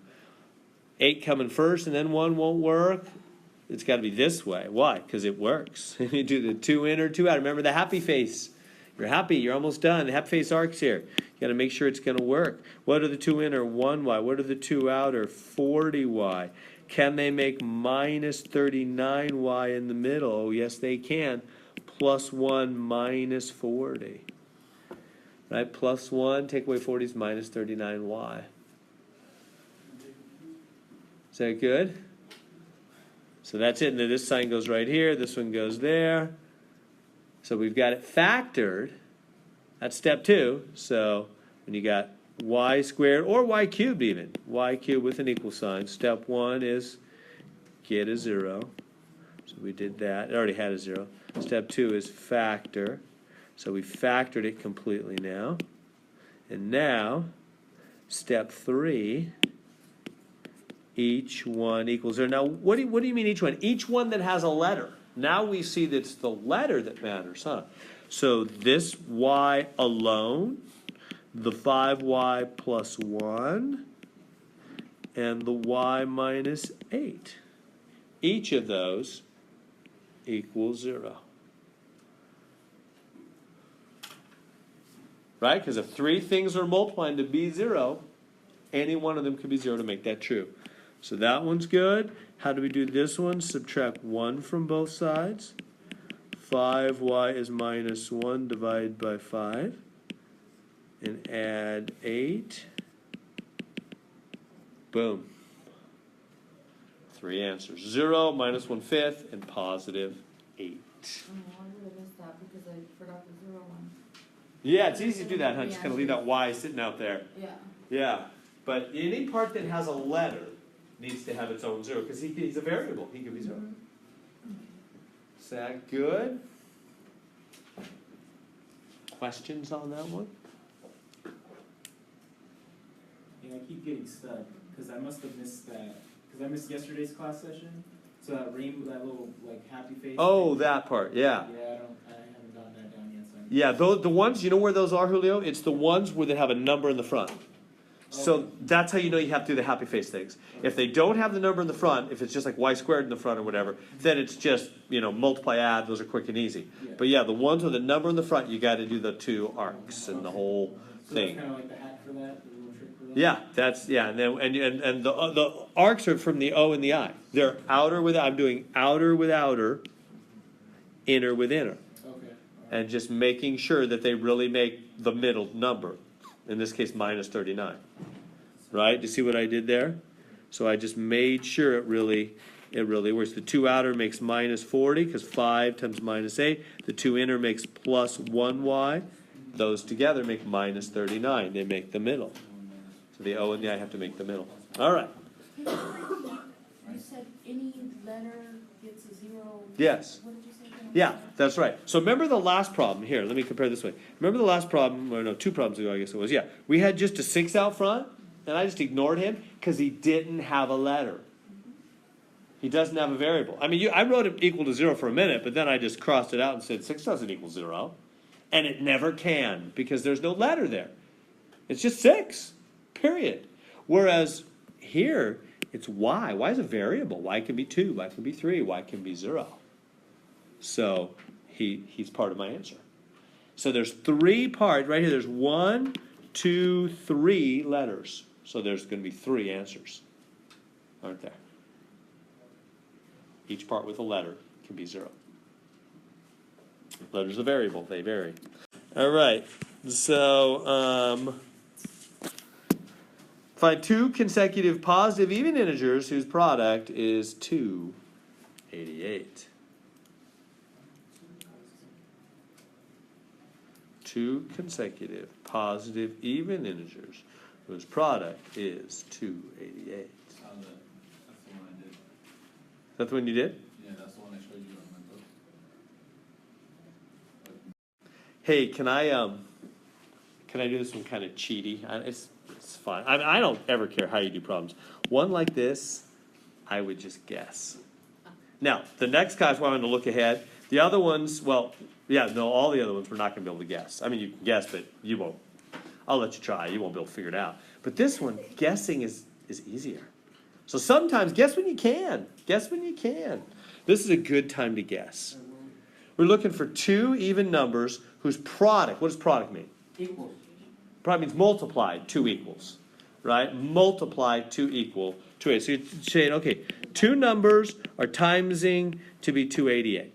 Speaker 1: 8 coming first and then 1 won't work. It's got to be this way. Why? Because it works. You do the 2 in or 2 out. Remember the happy face. You're happy. You're almost done. The happy face arc's here. You got to make sure it's going to work. What are the 2 in or 1y? What are the 2 out or 40y? Can they make minus 39y in the middle? Oh, yes, they can. Plus 1 minus 40. Right? Plus 1, take away 40 is minus 39y. Is that good? So that's it. And then this sign goes right here. This one goes there. So we've got it factored. That's step 2. So when you got y squared or y cubed even, y cubed with an equal sign, step 1 is get a 0. So we did that. It already had a 0. Step 2 is factor. So we factored it completely now. And now, step 3, each one equals 0. Now, what do you mean each one? Each one that has a letter. Now we see that it's the letter that matters, huh? So this y alone, the 5y plus 1, and the y minus 8. Each of those equals 0. Right? Because if 3 things are multiplying to be 0, any one of them could be 0 to make that true. So that one's good. How do we do this one? Subtract 1 from both sides. 5y is minus 1 divided by 5. And add 8. Boom. 3 answers. 0, minus 1/5, and positive 8.
Speaker 6: Oh, I would have missed that because I forgot the 0 one.
Speaker 1: Yeah, it's easy to do that, huh? Just kind of leave that y sitting out there.
Speaker 6: Yeah.
Speaker 1: Yeah. But any part that has a letter needs to have its own 0 because he's a variable. He can be 0. Is that good? Questions on that one?
Speaker 5: Yeah, I keep getting stuck, because I must have missed that, because I missed yesterday's class session, so that rainbow, that little, like, happy face.
Speaker 1: Oh,
Speaker 5: thing.
Speaker 1: that part, yeah.
Speaker 5: Yeah, I haven't gotten that down yet, so I need
Speaker 1: Yeah, the ones, you know where those are, Julio? It's the ones where they have a number in the front. So that's how you know you have to do the happy face things. If they don't have the number in the front, if it's just like y squared in the front or whatever, then it's just, multiply, add, those are quick and easy.
Speaker 5: Yeah.
Speaker 1: But yeah, the ones with the number in the front, you gotta do the two arcs and the whole
Speaker 5: So
Speaker 1: thing.
Speaker 5: that's kinda like the hack for that, the little trick for that?
Speaker 1: Yeah, and then and the arcs are from the O and the I. They're outer with, I'm doing outer with outer, inner with inner.
Speaker 5: Okay, alright.
Speaker 1: And just making sure that they really make the middle number. In this case, minus 39. Right? Do you see what I did there? So I just made sure it really works. The 2 outer makes minus 40, because 5 times minus 8. The 2 inner makes plus 1y. Those together make minus 39. They make the middle. So the O and the I have to make the middle. All right.
Speaker 6: You said any letter gets a zero.
Speaker 1: Yes.
Speaker 6: What did you say? again?
Speaker 1: Yeah, that's right. So remember the last problem. Here, let me compare this way. Remember the last problem, or no, 2 problems ago, I guess it was. Yeah, we had just a 6 out front, and I just ignored him because he didn't have a letter. He doesn't have a variable. I mean, I wrote it equal to 0 for a minute, but then I just crossed it out and said 6 doesn't equal 0. And it never can, because there's no letter there. It's just 6, period. Whereas here, it's y. Y is a variable. Y can be 2, y can be 3, y can be 0. So he's part of my answer. So there's 3 parts, right here, there's 1, 2, 3 letters. So there's going to be 3 answers, aren't there? Each part with a letter can be 0. Letters are variable, they vary. All right, so find 2 consecutive positive even integers whose product is 288. 2 consecutive positive even integers whose product is 288.
Speaker 2: That's the one I did.
Speaker 1: That's the one you did?
Speaker 2: Yeah, that's the one I showed you on my book.
Speaker 1: Hey, can I do this one kind of cheaty? It's fine. I don't ever care how you do problems. One like this, I would just guess. Now, the next guys wanted to look ahead. The other ones, well, yeah, no, all the other ones we're not going to be able to guess. I mean, you can guess, but you won't. I'll let you try. You won't be able to figure it out. But this one, guessing is easier. So sometimes, guess when you can. Guess when you can. This is a good time to guess. We're looking for 2 even numbers whose product, what does product mean?
Speaker 7: Equals.
Speaker 1: Product means multiplied, 2 equals, right? Multiply 2 equal 288. So you're saying, okay, 2 numbers are timesing to be 288.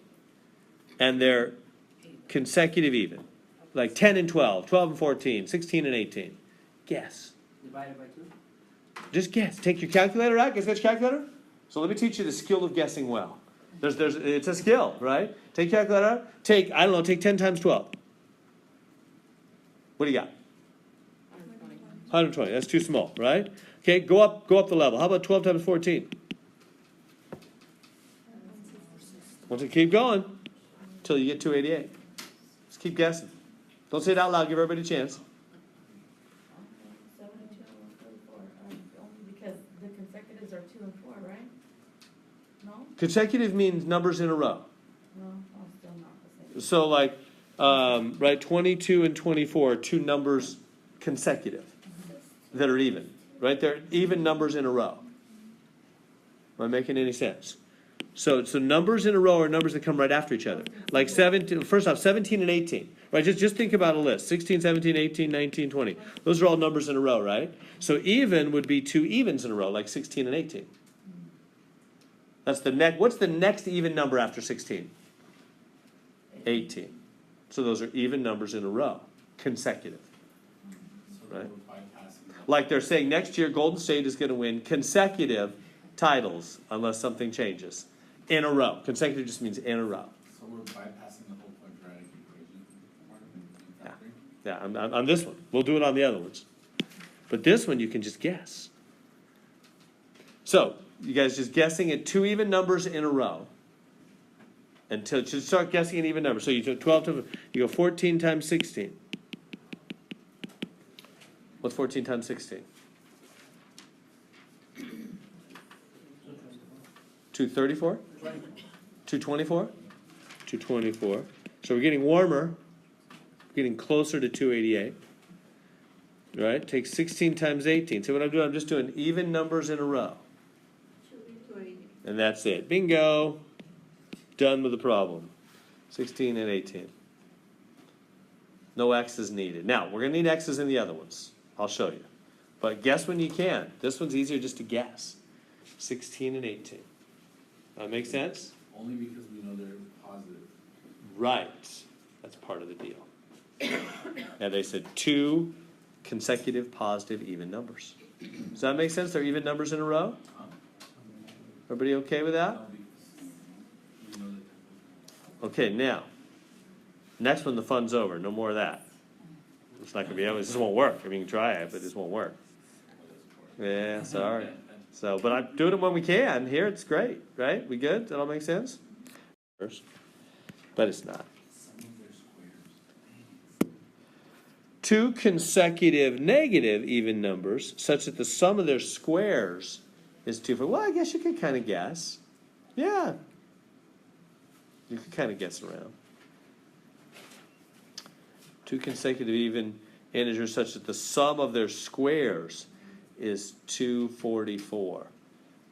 Speaker 1: And they're consecutive even. Like 10 and 12, 12 and 14, 16 and 18. Guess.
Speaker 7: Divided by 2?
Speaker 1: Just guess. Take your calculator out. Guess your calculator? So let me teach you the skill of guessing well. It's a skill, right? Take your calculator out. Take 10 times 12. What do you got? 120. That's too small, right? Okay, go up the level. How about 12 times 14? Want to keep going until you get 288. Just keep guessing. Don't say it out loud. Give everybody a chance.
Speaker 6: 72 and 134, only because the consecutives are 2 and 4, right? No?
Speaker 1: Consecutive means numbers in a row.
Speaker 6: No, still not the same.
Speaker 1: So like, right, 22 and 24 are 2 numbers consecutive that are even, right? They're even numbers in a row. Am I making any sense? So numbers in a row are numbers that come right after each other. Like 17, first off, 17 and 18, right? Just think about a list. 16, 17, 18, 19, 20. Those are all numbers in a row, right? So even would be 2 evens in a row, like 16 and 18. That's the next, what's the next even number after 16? 18. So those are even numbers in a row, consecutive.
Speaker 2: So
Speaker 1: Right.
Speaker 2: we're bypassing that.
Speaker 1: Like they're saying next year Golden State is going to win consecutive titles unless something changes. In a row. Consecutive just means in a row.
Speaker 2: So we're bypassing the whole quadratic equation part of it in factoring?
Speaker 1: Yeah, on this one. We'll do it on the other ones. But this one you can just guess. So, you guys just guessing at 2 even numbers in a row. Until you start guessing an even number. So you do 12 times, you go 14 times 16. What's 14 times 16? 234? 224? 224. So we're getting warmer, getting closer to 288. right? Take 16 times 18. So what I'm doing, I'm just doing even numbers in a row.
Speaker 4: 280.
Speaker 1: And that's it. Bingo. Done with the problem. 16 and 18. No x's needed. Now, we're going to need x's in the other ones. I'll show you. But guess when you can. This one's easier just to guess. 16 and 18. That make sense?
Speaker 2: Only because we know they're positive.
Speaker 1: Right. That's part of the deal. And they said 2 consecutive positive even numbers. Does that make sense? They're even numbers in a row? Everybody okay with that?
Speaker 2: No, because we know that
Speaker 1: Okay, now. Next one, the fun's over. No more of that. It's not going to be able, this won't work. I mean, you can try it, but this won't work. Yeah, sorry. So, but I'm doing it when we can. Here, it's great, right? We good? That all make sense? But it's not.
Speaker 2: some of their squares.
Speaker 1: 2 consecutive negative even numbers, such that the sum of their squares is 2. Well, I guess you could kind of guess. Yeah. You could kind of guess around. 2 consecutive even integers, such that the sum of their squares is 244.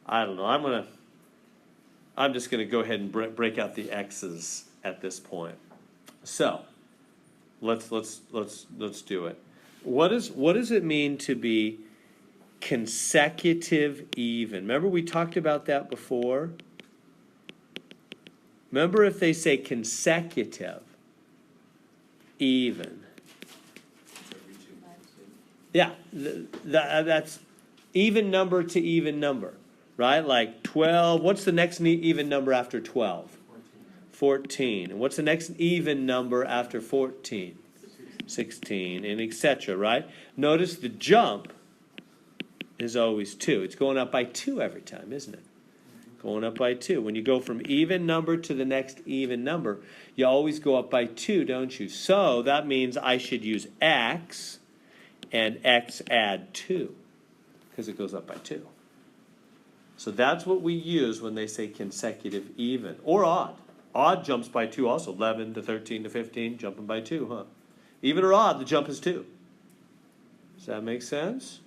Speaker 1: I don't know. I'm just gonna go ahead and break out the x's at this point. So let's do it. What does it mean to be consecutive even? Remember we talked about that before? Remember if they say consecutive even. Yeah, that's even number to even number, right? Like 12, what's the next even number after 12? 14. And what's the next even number after 14? 16, and etc., right? Notice the jump is always 2. It's going up by 2 every time, isn't it? Going up by 2. When you go from even number to the next even number, you always go up by 2, don't you? So that means I should use x and x add 2, because it goes up by 2. So that's what we use when they say consecutive even, or odd. Odd jumps by 2 also, 11 to 13 to 15, jumping by 2, huh? Even or odd, the jump is 2. Does that make sense?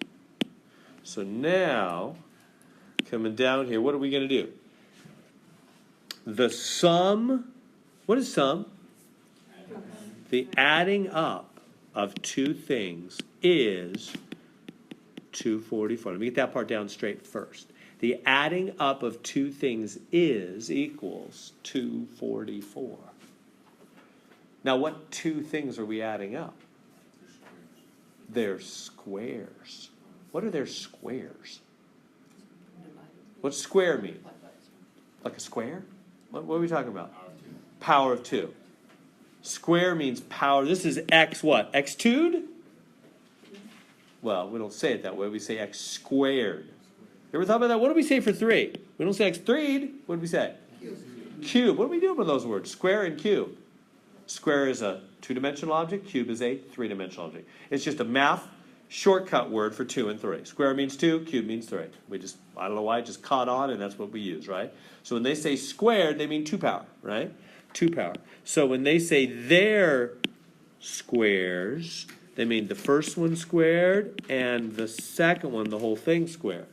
Speaker 1: So now, coming down here, what are we going to do? The sum, what is sum? The adding up of 2 things is 244. Let me get that part down straight first. The adding up of 2 things is equals 244. Now, what 2 things are we adding up? They're squares. What are their squares? What's square mean? Like a square? What are we talking about? Power of 2. Square means power. This is x what? X2'd? Well, we don't say it that way. We say x squared. You ever thought about that? What do we say for 3? We don't say x 3'd. What do we say? Cube. What are we doing with those words? Square and cube. Square is a 2-dimensional object. Cube is a 3-dimensional object. It's just a math shortcut word for 2 and 3. Square means 2. Cube means 3. I don't know why, it just caught on, and that's what we use, right? So when they say squared, they mean 2 power, right? 2 power. So when they say their squares, they mean the first one squared and the second one, the whole thing squared.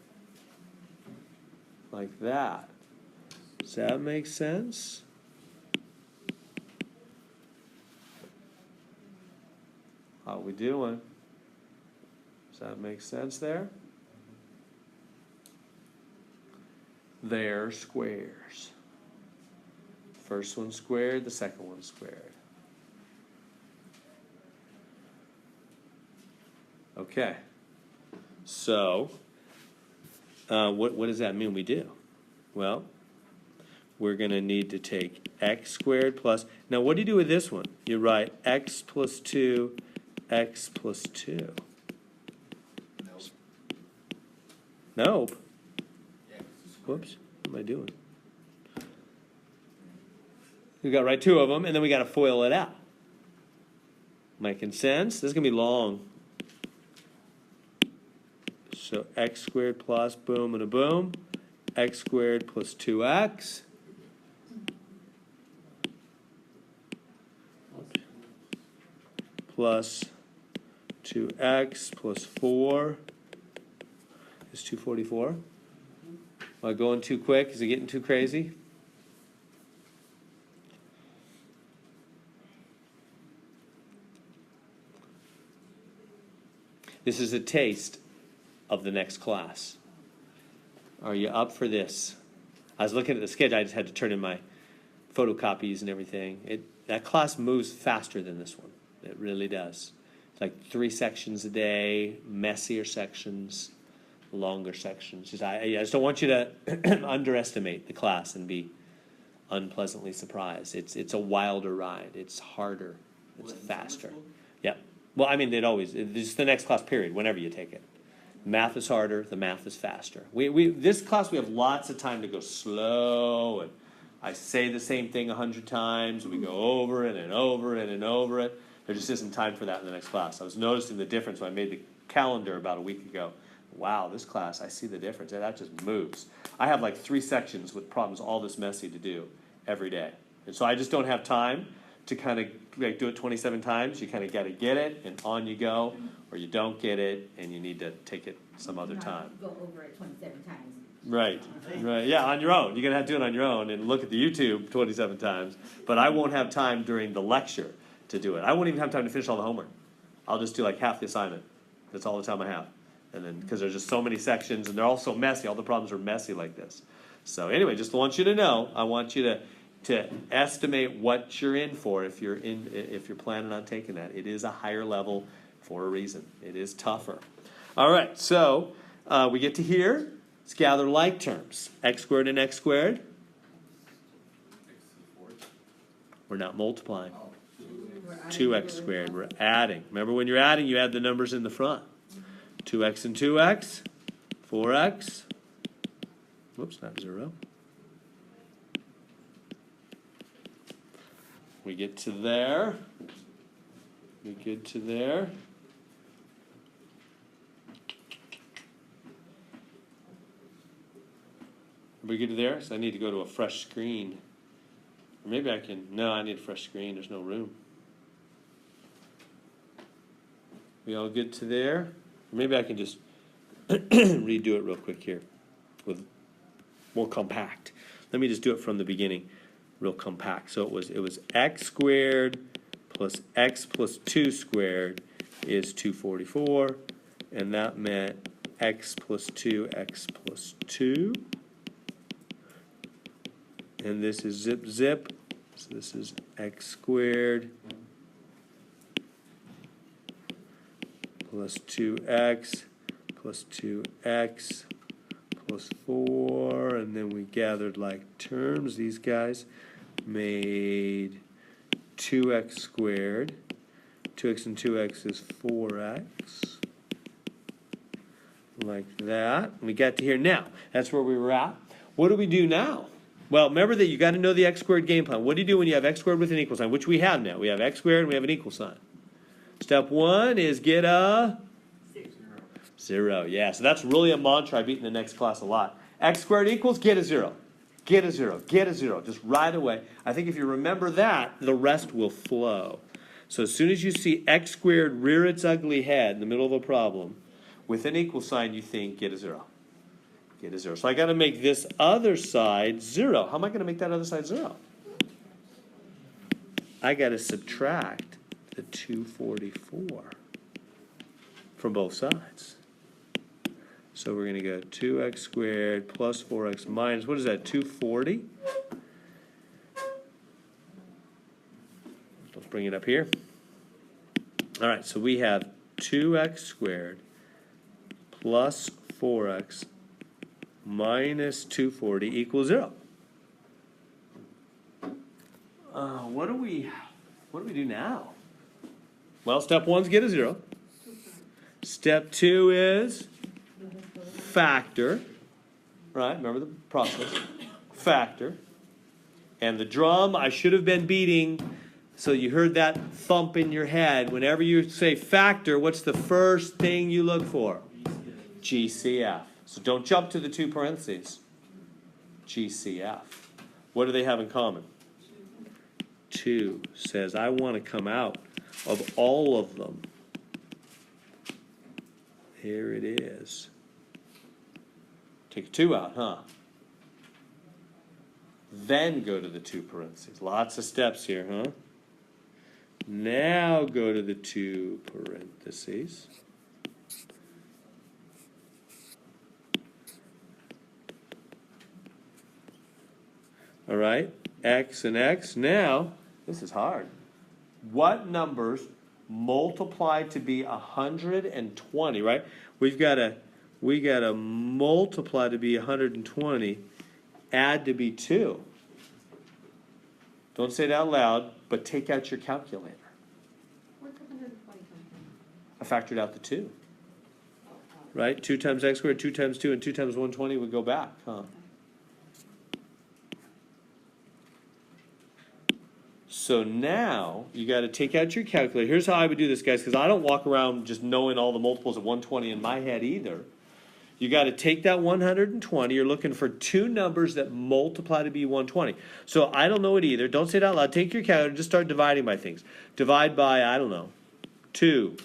Speaker 1: Like that. Does that make sense? How we doing? Does that make sense there? Their squares. First one squared, the second one squared. Okay. So, what does that mean we do? Well, we're going to need to take x squared plus... Now, what do you do with this one? You write x plus 2, x plus 2. Nope. Whoops. What am I doing? We got to write 2 of them, and then we got to FOIL it out. Making sense? This is going to be long. So x squared plus boom and a boom. X squared plus 2x. Plus 2x plus 4 is 244. Am I going too quick? Is it getting too crazy? This is a taste of the next class. Are you up for this? I was looking at the schedule. I just had to turn in my photocopies and everything. That class moves faster than this one. It really does. It's like 3 sections a day, messier sections, longer sections. I just don't want you to underestimate the class and be unpleasantly surprised. It's a wilder ride. It's harder. It's faster. Yeah. Well, I mean, it's the next class period, whenever you take it. Math is harder, the math is faster. This class, we have lots of time to go slow, and I say the same thing 100 times, we go over it and over it and over it. There just isn't time for that in the next class. I was noticing the difference when I made the calendar about a week ago. Wow, this class, I see the difference. That just moves. I have like 3 sections with problems all this messy to do every day. And so I just don't have time to kind of like do it 27 times. You kind of got to get it, and on you go, or you don't get it, and you need to take it some other time.
Speaker 6: Go over it 27 times.
Speaker 1: Right, right, yeah, on your own. You're going to have to do it on your own and look at the YouTube 27 times. But I won't have time during the lecture to do it. I won't even have time to finish all the homework. I'll just do like half the assignment. That's all the time I have. And then, because there's just so many sections, and they're all so messy. All the problems are messy like this. So anyway, just want you to know, I want you to estimate what you're in for if you're planning on taking that. It is a higher level for a reason. It is tougher. All right, so we get to here. Let's gather like terms. X squared and x squared. We're not multiplying. 2x squared. We're adding. Remember, when you're adding, you add the numbers in the front. 2x and 2x. 4x. Whoops, not 0. We get to there. We get to there. We get to there, so I need to go to a fresh screen. Or maybe I can, no, I need a fresh screen. There's no room. We all get to there. Or maybe I can just redo it real quick here with more compact. Let me just do it from the beginning. Real compact. So it was x squared plus x plus 2 squared is 244, and that meant x plus 2, x plus 2. And this is zip, zip. So this is x squared plus 2x plus 2x plus 4, and then we gathered like terms. These guys made 2x squared. 2x and 2x is 4x. Like that. We got to here now. That's where we were at. What do we do now? Well, remember that you got to know the x squared game plan. What do you do when you have x squared with an equal sign? Which we have now. We have x squared and we have an equal sign. Step 1 is get a 0. Yeah, so that's really a mantra I beat in the next class a lot. X squared equals get a 0. Get a 0. Get a 0. Just right away. I think if you remember that, the rest will flow. So as soon as you see x squared rear its ugly head in the middle of a problem, with an equal sign, you think get a 0. Get a 0. So I got to make this other side 0. How am I going to make that other side 0? I got to subtract the 244 from both sides. So we're going to go 2x squared plus 4x minus, what is that, 240? Let's bring it up here. All right, so we have 2x squared plus 4x minus 240 equals 0. What do we do now? Well, step 1's get a 0. Step 2 is factor. Right, remember the process. Factor. And the drum I should have been beating, so you heard that thump in your head. Whenever you say factor, what's the first thing you look for? GCF. So don't jump to the 2 parentheses. GCF. What do they have in common? 2 says I want to come out of all of them Here it is. Take a 2 out, huh? Then go to the 2 parentheses. Lots of steps here, huh? Now go to the 2 parentheses. All right, x and x. Now, this is hard. What numbers multiply to be 120, right? We gotta multiply to be 120, add to be 2. Don't say it out loud, but take out your calculator.
Speaker 4: Where'd the 120 come from?
Speaker 1: I factored out the 2. Right? 2 times x squared, 2 times 2, and 2 times 120 would go back, huh? So now, you got to take out your calculator. Here's how I would do this, guys, because I don't walk around just knowing all the multiples of 120 in my head either. You got to take that 120. You're looking for 2 numbers that multiply to be 120. So I don't know it either. Don't say it out loud. Take your calculator. Just start dividing by things. Divide by, I don't know, 2,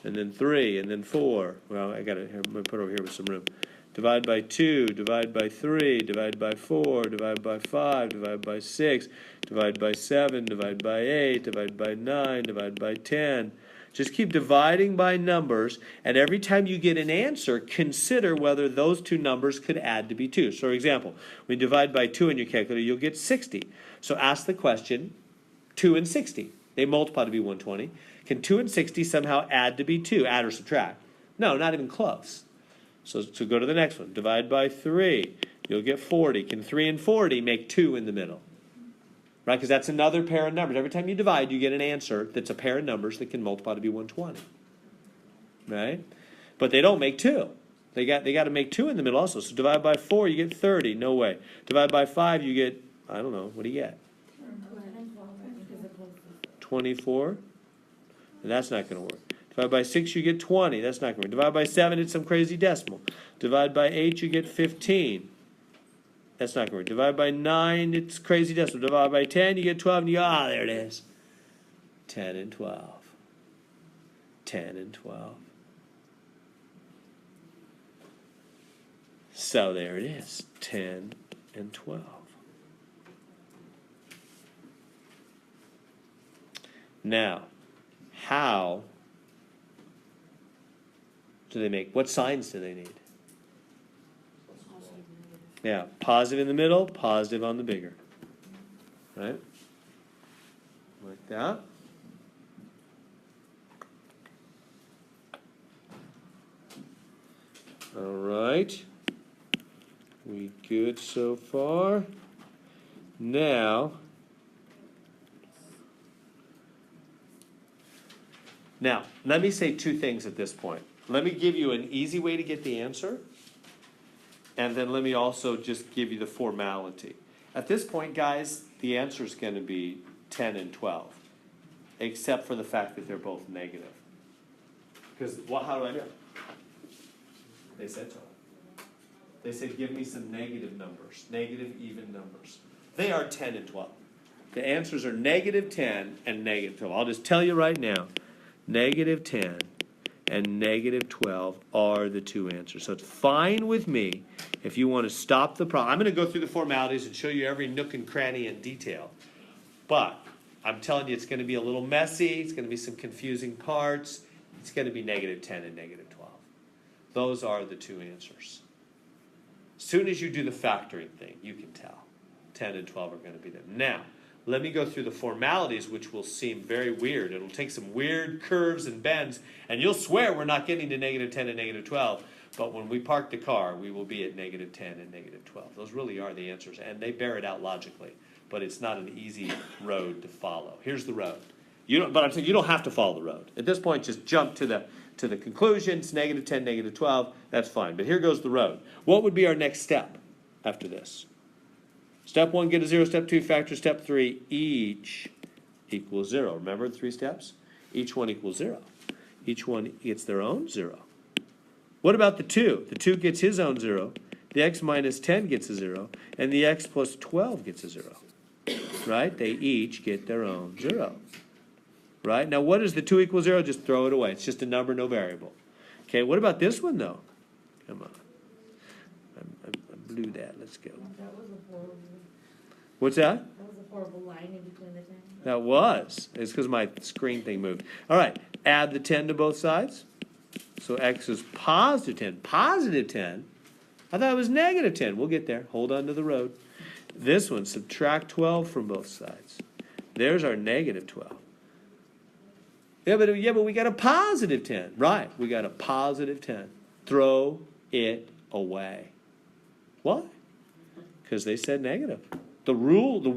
Speaker 1: and then 3, and then 4. Well, I got it here. I'm going to put it over here with some room. Divide by 2, divide by 3, divide by 4, divide by 5, divide by 6, divide by 7, divide by 8, divide by 9, divide by 10. Just keep dividing by numbers, and every time you get an answer, consider whether those 2 numbers could add to be 2. So, for example, when you divide by 2 in your calculator, you'll get 60. So ask the question, 2 and 60. They multiply to be 120. Can 2 and 60 somehow add to be 2? Add or subtract? No, not even close. So go to the next one. Divide by 3. You'll get 40. Can 3 and 40 make 2 in the middle? Right? Because that's another pair of numbers. Every time you divide, you get an answer that's a pair of numbers that can multiply to be 120. Right? But they don't make 2. They got to make 2 in the middle also. So divide by 4, you get 30. No way. Divide by 5, you get, I don't know, what do you get? 24? And that's not going to work. Divide by 6, you get 20. That's not going to work. Divide by 7, it's some crazy decimal. Divide by 8, you get 15. That's not going to work. Divide by 9, it's crazy decimal. Divide by 10, you get 12. And there it is. 10 and 12. 10 and 12. So there it is. 10 and 12. Now, how do they make? What signs do they need? Yeah, positive in the middle, positive on the bigger. Right? Like that. All right. We good so far? Now, let me say 2 things at this point. Let me give you an easy way to get the answer, and then let me also just give you the formality. At this point, guys, the answer is going to be 10 and 12, except for the fact that they're both negative. Because how do I know? They said so. They said, give me some negative numbers, negative even numbers. They are 10 and 12. The answers are negative 10 and negative 12. I'll just tell you right now, negative 10 and negative 12 are the 2 answers. So it's fine with me if you want to stop the problem. I'm going to go through the formalities and show you every nook and cranny in detail. But I'm telling you, it's going to be a little messy. It's going to be some confusing parts. It's going to be negative 10 and negative 12. Those are the 2 answers. As soon as you do the factoring thing, you can tell. 10 and 12 are going to be them. Now, let me go through the formalities, which will seem very weird. It'll take some weird curves and bends, and you'll swear we're not getting to negative 10 and negative 12. But when we park the car, we will be at negative 10 and negative 12. Those really are the answers, and they bear it out logically. But it's not an easy road to follow. Here's the road. But I'm saying you don't have to follow the road. At this point, just jump to the conclusion. It's negative 10, negative 12. That's fine. But here goes the road. What would be our next step after this? Step 1, get a 0. Step 2, factor. Step 3, each equals 0. Remember the 3 steps? Each one equals 0. Each one gets their own 0. What about the 2? The 2 gets his own 0. The x minus 10 gets a 0. And the x plus 12 gets a 0. Right? They each get their own 0. Right? Now what is the 2 equals 0? Just throw it away. It's just a number, no variable. Okay, what about this one though? Come on. I blew that, let's go.
Speaker 6: That was a horrible,
Speaker 1: What's that?
Speaker 6: that was a horrible line in between the 10.
Speaker 1: That was. It's because my screen thing moved. All right, add the 10 to both sides. So x is positive 10. Positive 10? I thought it was negative 10. We'll get there. Hold on to the road. This one, subtract 12 from both sides. There's our negative 12. Yeah, but we got a positive 10. Right, we got a positive 10. Throw it away. Why? Because they said negative. The rule, the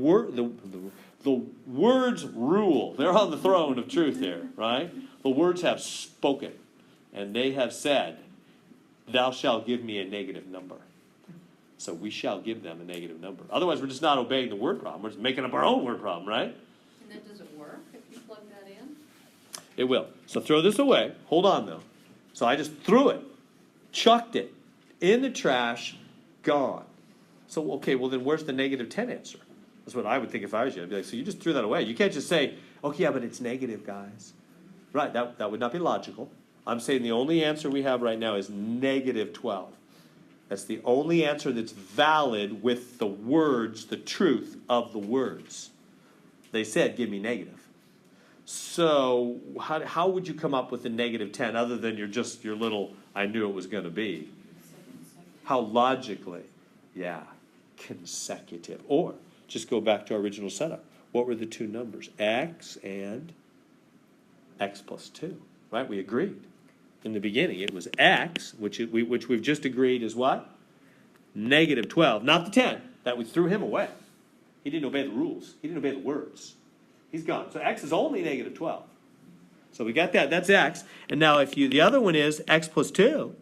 Speaker 1: words rule. They're on the throne of truth here, right? The words have spoken, and they have said, thou shalt give me a negative number. So we shall give them a negative number. Otherwise, we're just not obeying the word problem. We're just making up our own word problem, right?
Speaker 4: And that doesn't work if you plug that in?
Speaker 1: It will. So throw this away. Hold on, though. So I just threw it, chucked it in the trash, gone. So, okay, well then where's the negative 10 answer? That's what I would think if I was you. I'd be like, so you just threw that away. You can't just say, okay, yeah, but it's negative, guys. Right, that would not be logical. I'm saying the only answer we have right now is negative 12. That's the only answer that's valid with the words, the truth of the words. They said, give me negative. So how would you come up with a negative 10 other than your little, I knew it was going to be? How logically? Yeah, consecutive. Or just go back to our original setup. What were the two numbers? X and x plus 2, right? We agreed. In the beginning, it was x, which we've just agreed is what? Negative 12, not the 10. That we threw him away. He didn't obey the rules. He didn't obey the words. He's gone. So x is only negative 12. So we got that. That's x. And now the other one is x plus 2,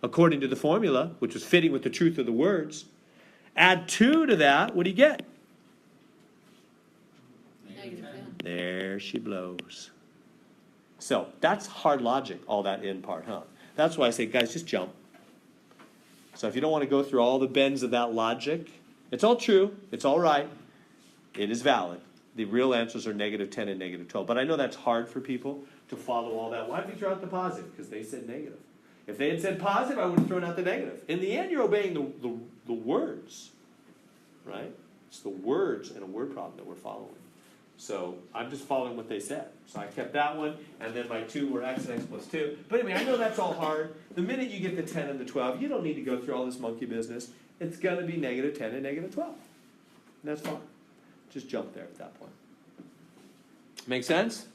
Speaker 1: according to the formula, which was fitting with the truth of the words. Add 2 to that, what do you get?
Speaker 4: Negative 10.
Speaker 1: There she blows. So that's hard logic, all that in part, huh? That's why I say, guys, just jump. So if you don't want to go through all the bends of that logic, it's all true, it's all right, it is valid. The real answers are negative 10 and negative 12. But I know that's hard for people to follow all that. Why did we throw out the positive? Because they said negative. If they had said positive, I would have thrown out the negative. In the end, you're obeying the words, right? It's the words in a word problem that we're following. So I'm just following what they said. So I kept that one, and then my 2 were x and x plus 2. But anyway, I know that's all hard. The minute you get the 10 and the 12, you don't need to go through all this monkey business. It's going to be negative 10 and negative 12. And that's fine. Just jump there at that point. Make sense?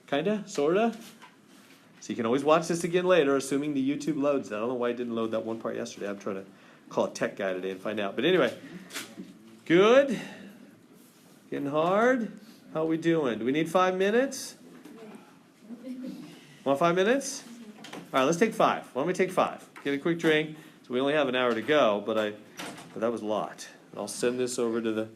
Speaker 1: Kinda? Sorta? So you can always watch this again later, assuming the YouTube loads. I don't know why it didn't load that one part yesterday. I'm trying to call a tech guy today and find out. But anyway, good. Getting hard. How are we doing? Do we need 5 minutes? Want 5 minutes? All right, let's take 5. Why don't we take 5? Get a quick drink. So we only have an hour to go, but that was a lot. I'll send this over to the